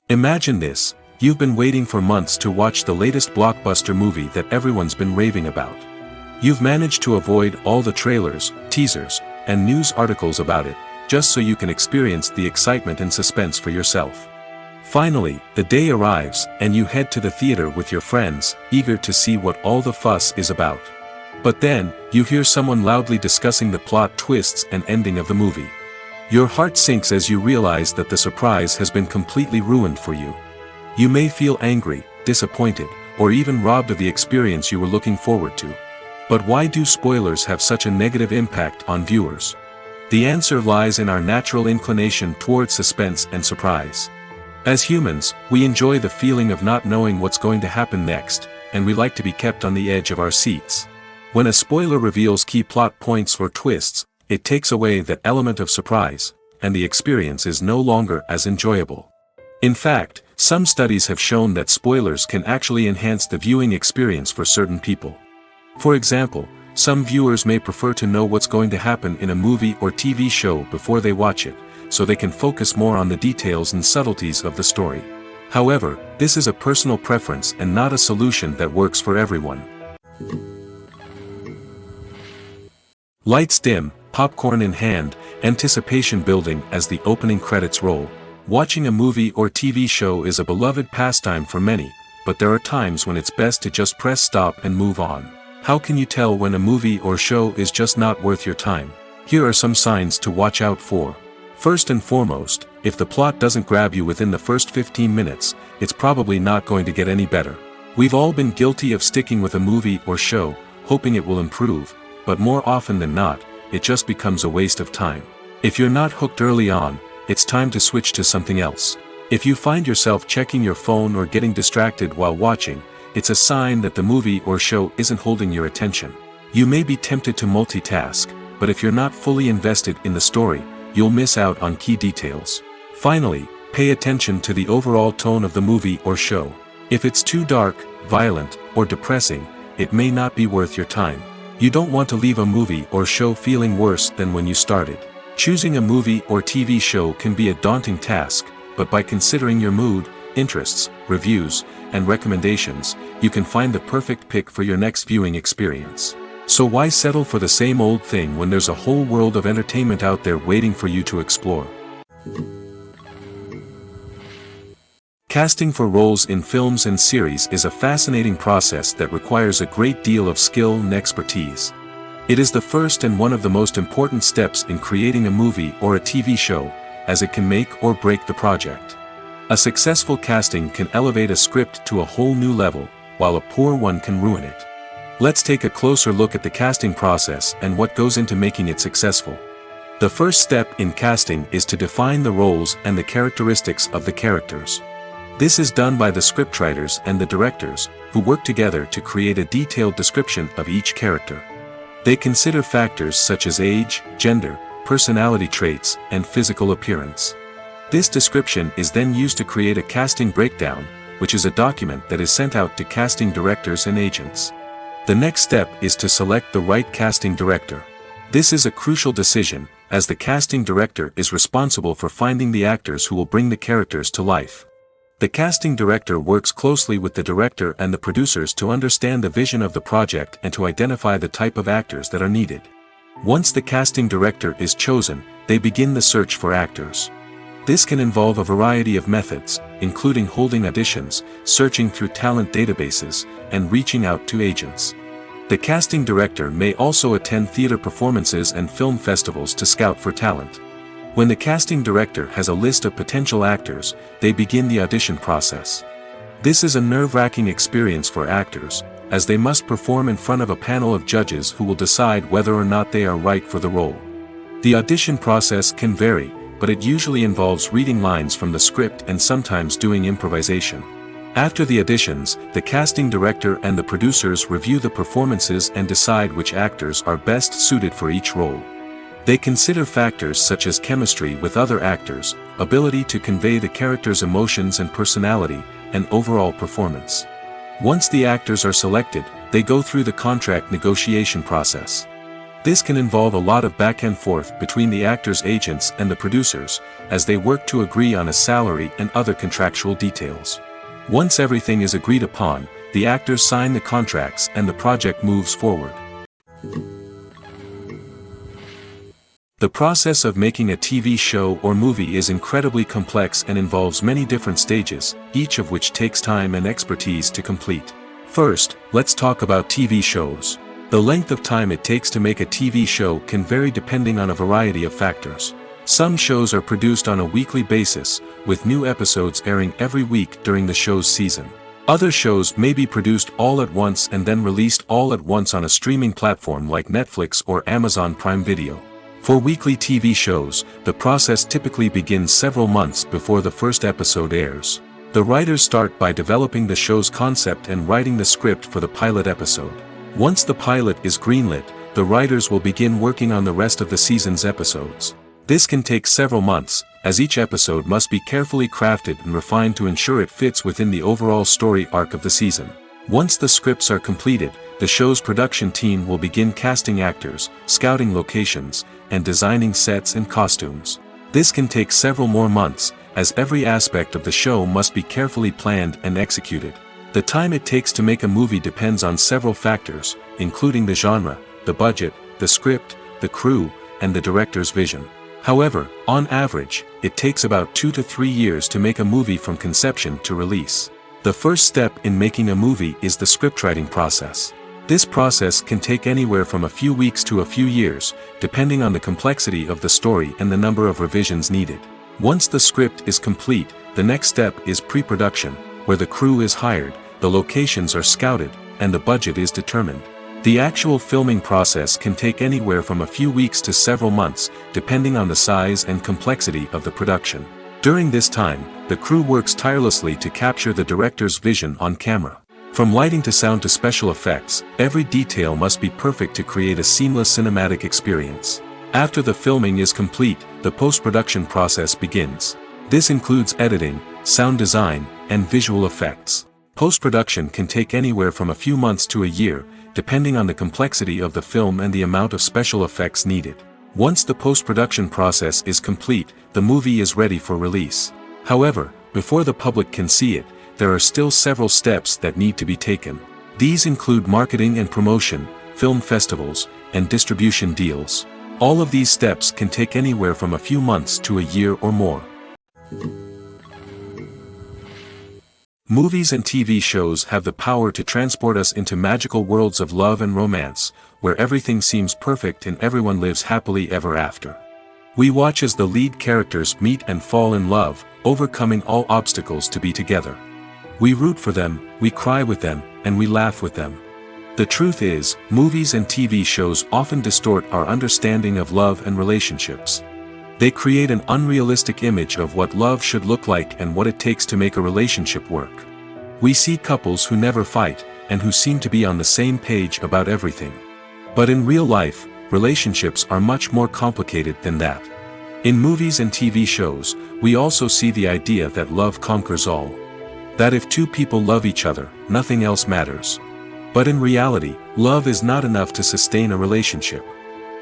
Imagine this: you've been waiting for months to watch the latest blockbuster movie that everyone's been raving about. You've managed to avoid all the trailers, teasers, and news articles about it, just so you can experience the excitement and suspense for yourself. Finally, the day arrives, and you head to the theater with your friends, eager to see what all the fuss is about. But then, you hear someone loudly discussing the plot twists and ending of the movie. Your heart sinks as you realize that the surprise has been completely ruined for you. You may feel angry, disappointed, or even robbed of the experience you were looking forward to. But why do spoilers have such a negative impact on viewers? The answer lies in our natural inclination toward suspense and surprise. As humans, we enjoy the feeling of not knowing what's going to happen next, and we like to be kept on the edge of our seats. When a spoiler reveals key plot points or twists, it takes away that element of surprise, and the experience is no longer as enjoyable. In fact, some studies have shown that spoilers can actually enhance the viewing experience for certain people. For example, some viewers may prefer to know what's going to happen in a movie or TV show before they watch it, so they can focus more on the details and subtleties of the story. However, this is a personal preference and not a solution that works for everyone. Lights dim, popcorn in hand, anticipation building as the opening credits roll. Watching a movie or TV show is a beloved pastime for many, but there are times when it's best to just press stop and move on. How can you tell when a movie or show is just not worth your time? Here are some signs to watch out for. First and foremost, if the plot doesn't grab you within the first 15 minutes, it's probably not going to get any better. We've all been guilty of sticking with a movie or show, hoping it will improve, but more often than not, it just becomes a waste of time. If you're not hooked early on, it's time to switch to something else. If you find yourself checking your phone or getting distracted while watching, it's a sign that the movie or show isn't holding your attention. You may be tempted to multitask, but if you're not fully invested in the story, you'll miss out on key details. Finally, pay attention to the overall tone of the movie or show. If it's too dark, violent, or depressing, it may not be worth your time. You don't want to leave a movie or show feeling worse than when you started. Choosing a movie or TV show can be a daunting task, but by considering your mood, interests, reviews, and recommendations, you can find the perfect pick for your next viewing experience. So why settle for the same old thing when there's a whole world of entertainment out there waiting for you to explore? Casting for roles in films and series is a fascinating process that requires a great deal of skill and expertise. It is the first and one of the most important steps in creating a movie or a TV show, as it can make or break the project. A successful casting can elevate a script to a whole new level, while a poor one can ruin it. Let's take a closer look at the casting process and what goes into making it successful. The first step in casting is to define the roles and the characteristics of the characters. This is done by the scriptwriters and the directors, who work together to create a detailed description of each character. They consider factors such as age, gender, personality traits, and physical appearance. This description is then used to create a casting breakdown, which is a document that is sent out to casting directors and agents. The next step is to select the right casting director. This is a crucial decision, as the casting director is responsible for finding the actors who will bring the characters to life. The casting director works closely with the director and the producers to understand the vision of the project and to identify the type of actors that are needed. Once the casting director is chosen, they begin the search for actors. This can involve a variety of methods, including holding auditions, searching through talent databases, and reaching out to agents. The casting director may also attend theater performances and film festivals to scout for talent. When the casting director has a list of potential actors, they begin the audition process. This is a nerve-wracking experience for actors, as they must perform in front of a panel of judges who will decide whether or not they are right for the role. The audition process can vary, but it usually involves reading lines from the script and sometimes doing improvisation. After the auditions, the casting director and the producers review the performances and decide which actors are best suited for each role. They consider factors such as chemistry with other actors, ability to convey the character's emotions and personality, and overall performance. Once the actors are selected, they go through the contract negotiation process. This can involve a lot of back and forth between the actors' agents and the producers, as they work to agree on a salary and other contractual details. Once everything is agreed upon, the actors sign the contracts and the project moves forward. The process of making a TV show or movie is incredibly complex and involves many different stages, each of which takes time and expertise to complete. First, let's talk about TV shows. The length of time it takes to make a TV show can vary depending on a variety of factors. Some shows are produced on a weekly basis, with new episodes airing every week during the show's season. Other shows may be produced all at once and then released all at once on a streaming platform like Netflix or Amazon Prime Video. For weekly TV shows, the process typically begins several months before the first episode airs. The writers start by developing the show's concept and writing the script for the pilot episode. Once the pilot is greenlit, the writers will begin working on the rest of the season's episodes. This can take several months, as each episode must be carefully crafted and refined to ensure it fits within the overall story arc of the season. Once the scripts are completed, the show's production team will begin casting actors, scouting locations, and designing sets and costumes. This can take several more months, as every aspect of the show must be carefully planned and executed. The time it takes to make a movie depends on several factors, including the genre, the budget, the script, the crew, and the director's vision. However, on average, it takes about 2 to 3 years to make a movie from conception to release. The first step in making a movie is the scriptwriting process. This process can take anywhere from a few weeks to a few years, depending on the complexity of the story and the number of revisions needed. Once the script is complete, the next step is pre-production, where the crew is hired, the locations are scouted, and the budget is determined. The actual filming process can take anywhere from a few weeks to several months, depending on the size and complexity of the production. During this time, the crew works tirelessly to capture the director's vision on camera. From lighting to sound to special effects, every detail must be perfect to create a seamless cinematic experience. After the filming is complete, the post-production process begins. This includes editing, sound design, and visual effects. Post-production can take anywhere from a few months to a year, depending on the complexity of the film and the amount of special effects needed. Once the post-production process is complete, the movie is ready for release. However, before the public can see it, there are still several steps that need to be taken. These include marketing and promotion, film festivals, and distribution deals. All of these steps can take anywhere from a few months to a year or more. Movies and TV shows have the power to transport us into magical worlds of love and romance, where everything seems perfect and everyone lives happily ever after. We watch as the lead characters meet and fall in love, overcoming all obstacles to be together. We root for them, we cry with them, and we laugh with them. The truth is, movies and TV shows often distort our understanding of love and relationships. They create an unrealistic image of what love should look like and what it takes to make a relationship work. We see couples who never fight, and who seem to be on the same page about everything. But in real life, relationships are much more complicated than that. In movies and TV shows, we also see the idea that love conquers all. That if two people love each other, nothing else matters. But in reality, love is not enough to sustain a relationship.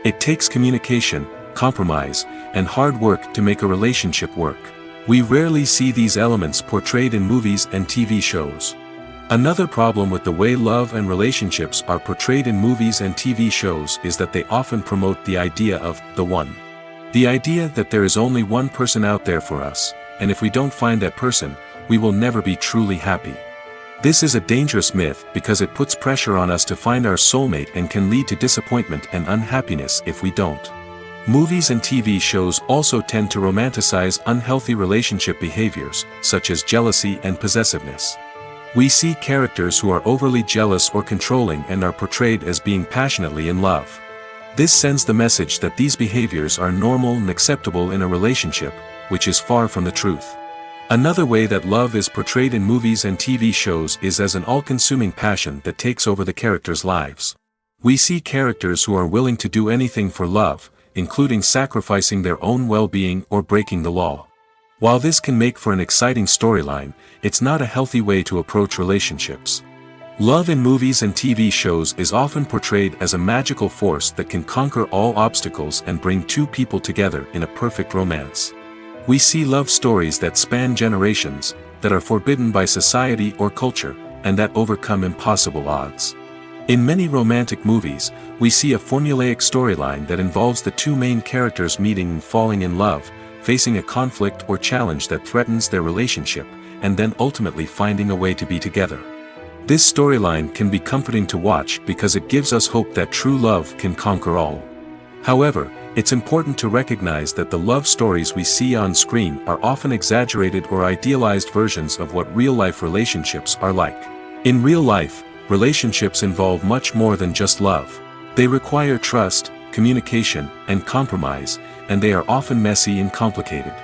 It takes communication, compromise, and hard work to make a relationship work. We rarely see these elements portrayed in movies and TV shows. Another problem with the way love and relationships are portrayed in movies and TV shows is that they often promote the idea of the one. The idea that there is only one person out there for us, and if we don't find that person, we will never be truly happy. This is a dangerous myth because it puts pressure on us to find our soulmate and can lead to disappointment and unhappiness if we don't. Movies and TV shows also tend to romanticize unhealthy relationship behaviors, such as jealousy and possessiveness. We see characters who are overly jealous or controlling and are portrayed as being passionately in love. This sends the message that these behaviors are normal and acceptable in a relationship, which is far from the truth. Another way that love is portrayed in movies and TV shows is as an all-consuming passion that takes over the characters' lives. We see characters who are willing to do anything for love, including sacrificing their own well-being or breaking the law. While this can make for an exciting storyline, it's not a healthy way to approach relationships. Love in movies and TV shows is often portrayed as a magical force that can conquer all obstacles and bring two people together in a perfect romance. We see love stories that span generations, that are forbidden by society or culture, and that overcome impossible odds. In many romantic movies, we see a formulaic storyline that involves the two main characters meeting and falling in love, facing a conflict or challenge that threatens their relationship, and then ultimately finding a way to be together. This storyline can be comforting to watch because it gives us hope that true love can conquer all. However, it's important to recognize that the love stories we see on screen are often exaggerated or idealized versions of what real-life relationships are like. In real life, relationships involve much more than just love. They require trust, communication, and compromise, and they are often messy and complicated.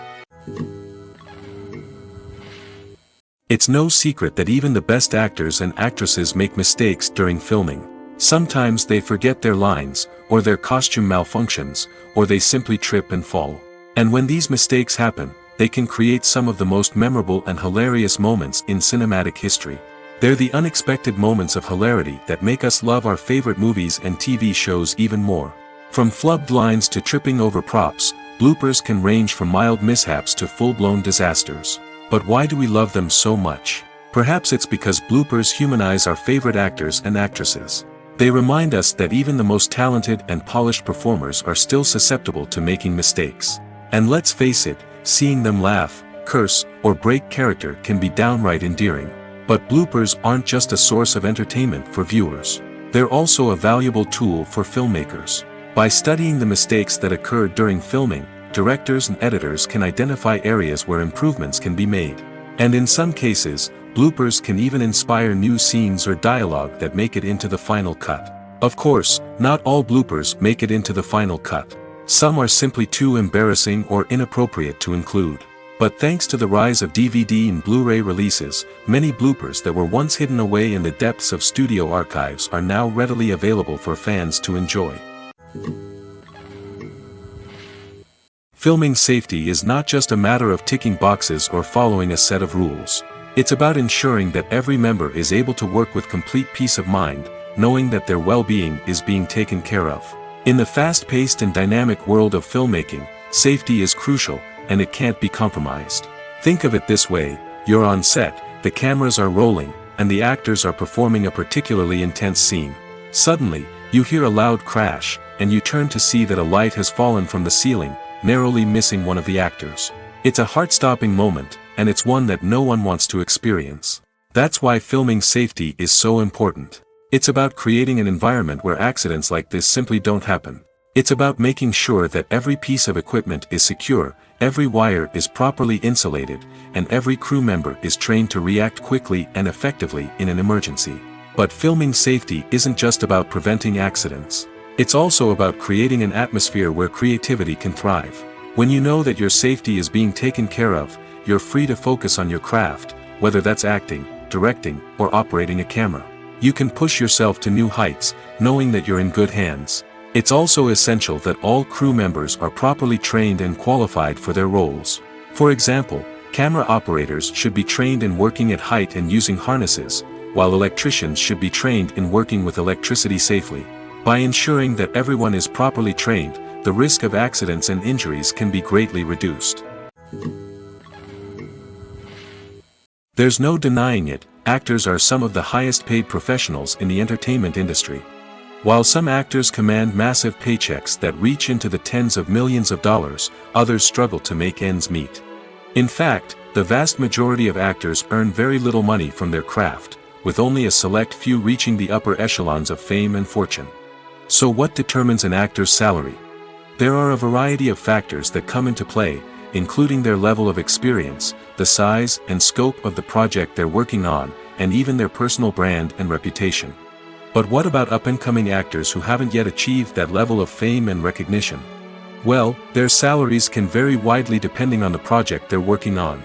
It's no secret that even the best actors and actresses make mistakes during filming. Sometimes they forget their lines, or their costume malfunctions, or they simply trip and fall. And when these mistakes happen, they can create some of the most memorable and hilarious moments in cinematic history. They're the unexpected moments of hilarity that make us love our favorite movies and TV shows even more. From flubbed lines to tripping over props, bloopers can range from mild mishaps to full-blown disasters. But why do we love them so much? Perhaps it's because bloopers humanize our favorite actors and actresses. They remind us that even the most talented and polished performers are still susceptible to making mistakes. And let's face it, seeing them laugh, curse, or break character can be downright endearing. But bloopers aren't just a source of entertainment for viewers. They're also a valuable tool for filmmakers. By studying the mistakes that occur during filming, directors and editors can identify areas where improvements can be made. And in some cases, bloopers can even inspire new scenes or dialogue that make it into the final cut. Of course, not all bloopers make it into the final cut. Some are simply too embarrassing or inappropriate to include. But thanks to the rise of DVD and Blu-ray releases, many bloopers that were once hidden away in the depths of studio archives are now readily available for fans to enjoy. Filming safety is not just a matter of ticking boxes or following a set of rules. It's about ensuring that every member is able to work with complete peace of mind, knowing that their well-being is being taken care of. In the fast-paced and dynamic world of filmmaking, safety is crucial, and it can't be compromised. Think of it this way: you're on set, the cameras are rolling, and the actors are performing a particularly intense scene. Suddenly, you hear a loud crash, and you turn to see that a light has fallen from the ceiling, narrowly missing one of the actors. It's a heart-stopping moment, and it's one that no one wants to experience. That's why filming safety is so important. It's about creating an environment where accidents like this simply don't happen. It's about making sure that every piece of equipment is secure, every wire is properly insulated, and every crew member is trained to react quickly and effectively in an emergency. But filming safety isn't just about preventing accidents. It's also about creating an atmosphere where creativity can thrive. When you know that your safety is being taken care of, you're free to focus on your craft, whether that's acting, directing, or operating a camera. You can push yourself to new heights, knowing that you're in good hands. It's also essential that all crew members are properly trained and qualified for their roles. For example, camera operators should be trained in working at height and using harnesses, while electricians should be trained in working with electricity safely. By ensuring that everyone is properly trained, the risk of accidents and injuries can be greatly reduced. There's no denying it, actors are some of the highest paid professionals in the entertainment industry. While some actors command massive paychecks that reach into the tens of millions of dollars, others struggle to make ends meet. In fact, the vast majority of actors earn very little money from their craft, with only a select few reaching the upper echelons of fame and fortune. So what determines an actor's salary? There are a variety of factors that come into play, including their level of experience, the size and scope of the project they're working on, and even their personal brand and reputation. But what about up-and-coming actors who haven't yet achieved that level of fame and recognition? Well, their salaries can vary widely depending on the project they're working on.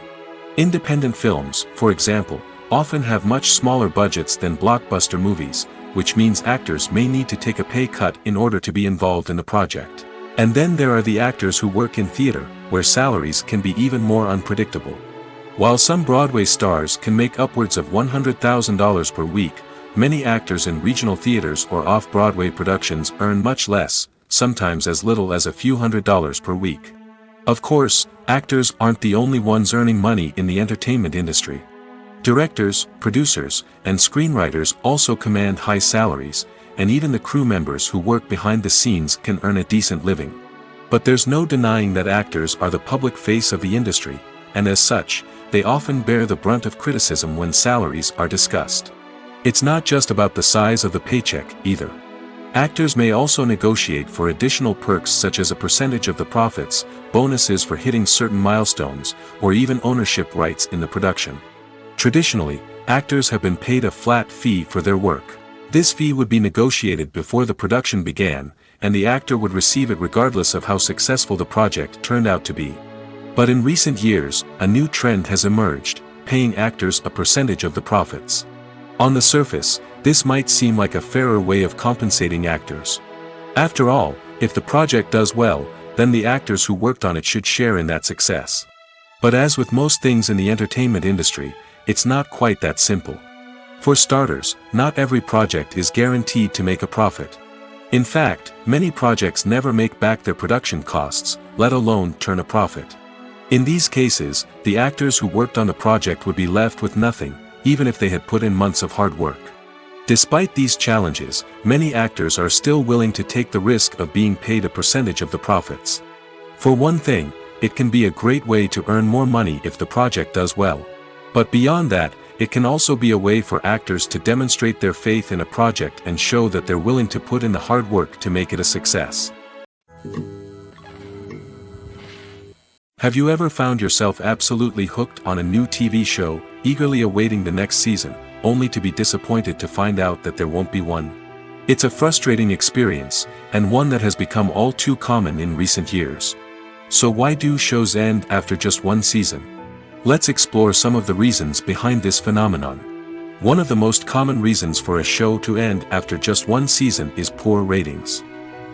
Independent films, for example, often have much smaller budgets than blockbuster movies, which means actors may need to take a pay cut in order to be involved in the project. And then there are the actors who work in theater, where salaries can be even more unpredictable. While some Broadway stars can make upwards of $100,000 per week, many actors in regional theaters or off-Broadway productions earn much less, sometimes as little as a few $100s per week. Of course, actors aren't the only ones earning money in the entertainment industry. Directors, producers, and screenwriters also command high salaries, and even the crew members who work behind the scenes can earn a decent living. But there's no denying that actors are the public face of the industry, and as such, they often bear the brunt of criticism when salaries are discussed. It's not just about the size of the paycheck, either. Actors may also negotiate for additional perks such as a percentage of the profits, bonuses for hitting certain milestones, or even ownership rights in the production. Traditionally, actors have been paid a flat fee for their work. This fee would be negotiated before the production began, and the actor would receive it regardless of how successful the project turned out to be. But in recent years, a new trend has emerged, paying actors a percentage of the profits. On the surface, this might seem like a fairer way of compensating actors. After all, if the project does well, then the actors who worked on it should share in that success. But as with most things in the entertainment industry, it's not quite that simple. For starters, not every project is guaranteed to make a profit. In fact, many projects never make back their production costs, let alone turn a profit. In these cases, the actors who worked on the project would be left with nothing, even if they had put in months of hard work. Despite these challenges, many actors are still willing to take the risk of being paid a percentage of the profits. For one thing, it can be a great way to earn more money if the project does well. But beyond that, it can also be a way for actors to demonstrate their faith in a project and show that they're willing to put in the hard work to make it a success. Have you ever found yourself absolutely hooked on a new TV show, eagerly awaiting the next season, only to be disappointed to find out that there won't be one? It's a frustrating experience, and one that has become all too common in recent years. So why do shows end after just one season? Let's explore some of the reasons behind this phenomenon. One of the most common reasons for a show to end after just one season is poor ratings.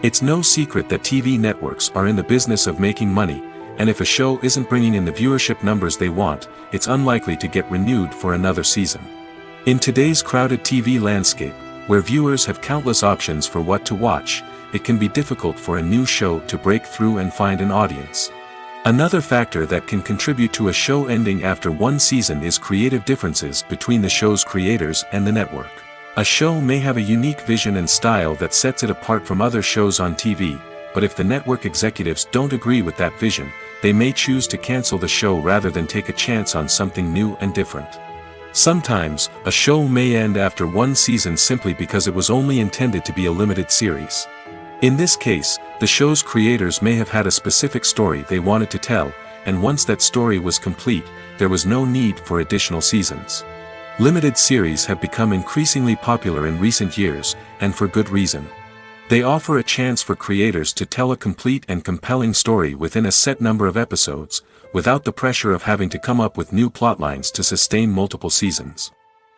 It's no secret that TV networks are in the business of making money, and if a show isn't bringing in the viewership numbers they want, it's unlikely to get renewed for another season. In today's crowded TV landscape, where viewers have countless options for what to watch, it can be difficult for a new show to break through and find an audience. Another factor that can contribute to a show ending after one season is creative differences between the show's creators and the network. A show may have a unique vision and style that sets it apart from other shows on TV, but if the network executives don't agree with that vision, they may choose to cancel the show rather than take a chance on something new and different. Sometimes, a show may end after one season simply because it was only intended to be a limited series. In this case, the show's creators may have had a specific story they wanted to tell, and once that story was complete, there was no need for additional seasons. Limited series have become increasingly popular in recent years, and for good reason. They offer a chance for creators to tell a complete and compelling story within a set number of episodes, without the pressure of having to come up with new plotlines to sustain multiple seasons.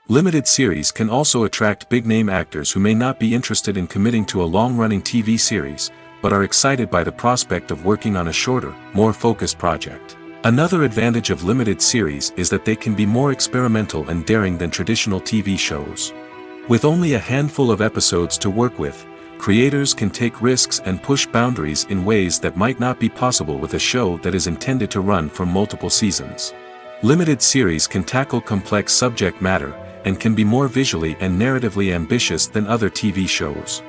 Limited series can also attract big-name actors who may not be interested in committing to a long-running TV series, but are excited by the prospect of working on a shorter, more focused project. Another advantage of limited series is that they can be more experimental and daring than traditional TV shows. With only a handful of episodes to work with, creators can take risks and push boundaries in ways that might not be possible with a show that is intended to run for multiple seasons. Limited series can tackle complex subject matter, and can be more visually and narratively ambitious than other TV shows.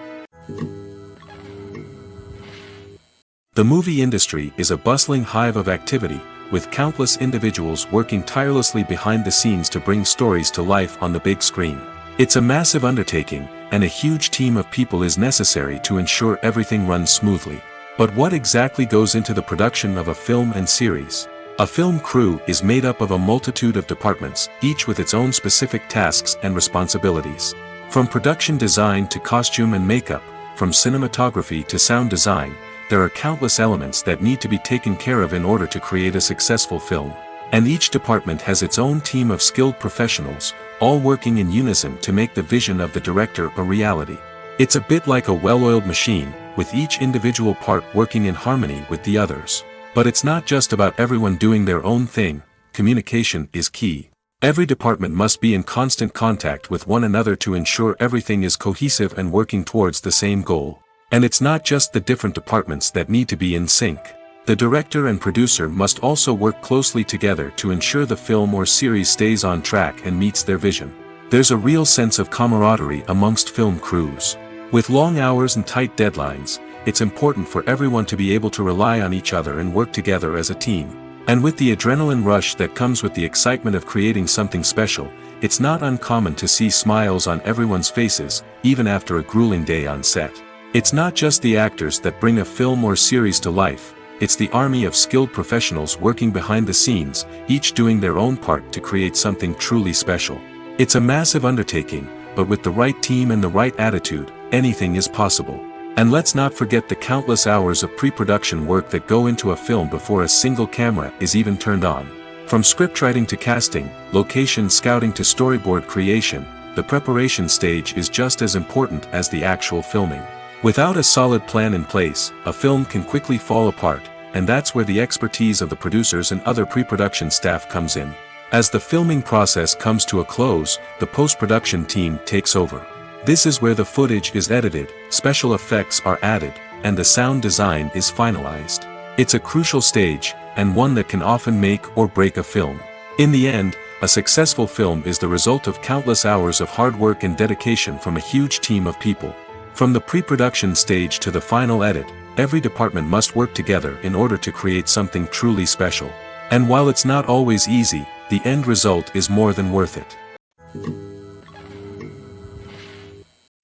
The movie industry is a bustling hive of activity, with countless individuals working tirelessly behind the scenes to bring stories to life on the big screen. It's a massive undertaking, and a huge team of people is necessary to ensure everything runs smoothly. But what exactly goes into the production of a film and series? A film crew is made up of a multitude of departments, each with its own specific tasks and responsibilities. From production design to costume and makeup, from cinematography to sound design, there are countless elements that need to be taken care of in order to create a successful film. And each department has its own team of skilled professionals, all working in unison to make the vision of the director a reality. It's a bit like a well-oiled machine, with each individual part working in harmony with the others. But it's not just about everyone doing their own thing. Communication is key. Every department must be in constant contact with one another to ensure everything is cohesive and working towards the same goal. And it's not just the different departments that need to be in sync. The director and producer must also work closely together to ensure the film or series stays on track and meets their vision. There's a real sense of camaraderie amongst film crews. With long hours and tight deadlines, it's important for everyone to be able to rely on each other and work together as a team. And with the adrenaline rush that comes with the excitement of creating something special, it's not uncommon to see smiles on everyone's faces, even after a grueling day on set. It's not just the actors that bring a film or series to life, it's the army of skilled professionals working behind the scenes, each doing their own part to create something truly special. It's a massive undertaking, but with the right team and the right attitude, anything is possible. And let's not forget the countless hours of pre-production work that go into a film before a single camera is even turned on. From scriptwriting to casting, location scouting to storyboard creation, the preparation stage is just as important as the actual filming. Without a solid plan in place, a film can quickly fall apart, and that's where the expertise of the producers and other pre-production staff comes in. As the filming process comes to a close, the post-production team takes over. This is where the footage is edited, special effects are added, and the sound design is finalized. It's a crucial stage, and one that can often make or break a film. In the end, a successful film is the result of countless hours of hard work and dedication from a huge team of people. From the pre-production stage to the final edit, every department must work together in order to create something truly special. And while it's not always easy, the end result is more than worth it.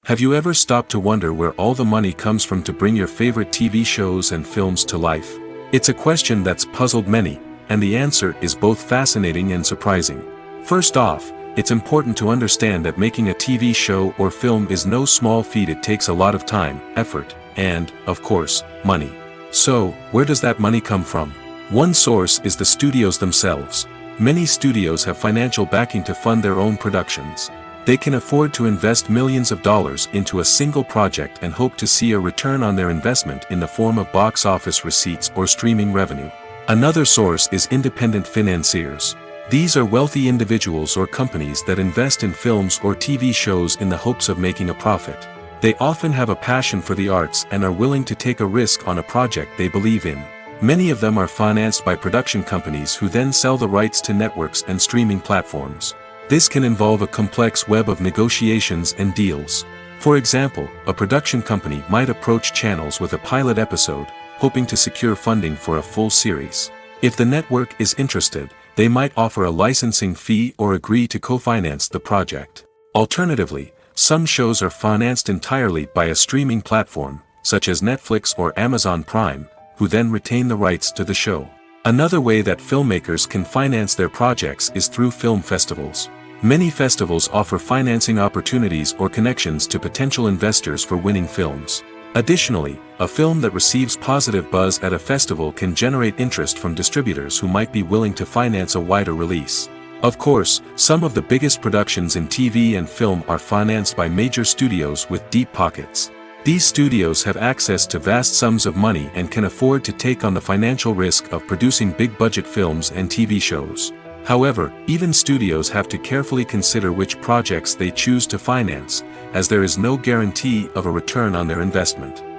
Have you ever stopped to wonder where all the money comes from to bring your favorite TV shows and films to life? It's a question that's puzzled many, and the answer is both fascinating and surprising. First off, it's important to understand that making a TV show or film is no small feat. It takes a lot of time, effort, and, of course, money. So, where does that money come from? One source is the studios themselves. Many studios have financial backing to fund their own productions. They can afford to invest millions of dollars into a single project and hope to see a return on their investment in the form of box office receipts or streaming revenue. Another source is independent financiers. These are wealthy individuals or companies that invest in films or TV shows in the hopes of making a profit. They often have a passion for the arts and are willing to take a risk on a project they believe in. Many of them are financed by production companies who then sell the rights to networks and streaming platforms. This can involve a complex web of negotiations and deals. For example, a production company might approach channels with a pilot episode, hoping to secure funding for a full series. If the network is interested, they might offer a licensing fee or agree to co-finance the project. Alternatively, some shows are financed entirely by a streaming platform, such as Netflix or Amazon Prime, who then retain the rights to the show. Another way that filmmakers can finance their projects is through film festivals. Many festivals offer financing opportunities or connections to potential investors for winning films. Additionally, a film that receives positive buzz at a festival can generate interest from distributors who might be willing to finance a wider release. Of course, some of the biggest productions in TV and film are financed by major studios with deep pockets. These studios have access to vast sums of money and can afford to take on the financial risk of producing big-budget films and TV shows. However, even studios have to carefully consider which projects they choose to finance, as there is no guarantee of a return on their investment.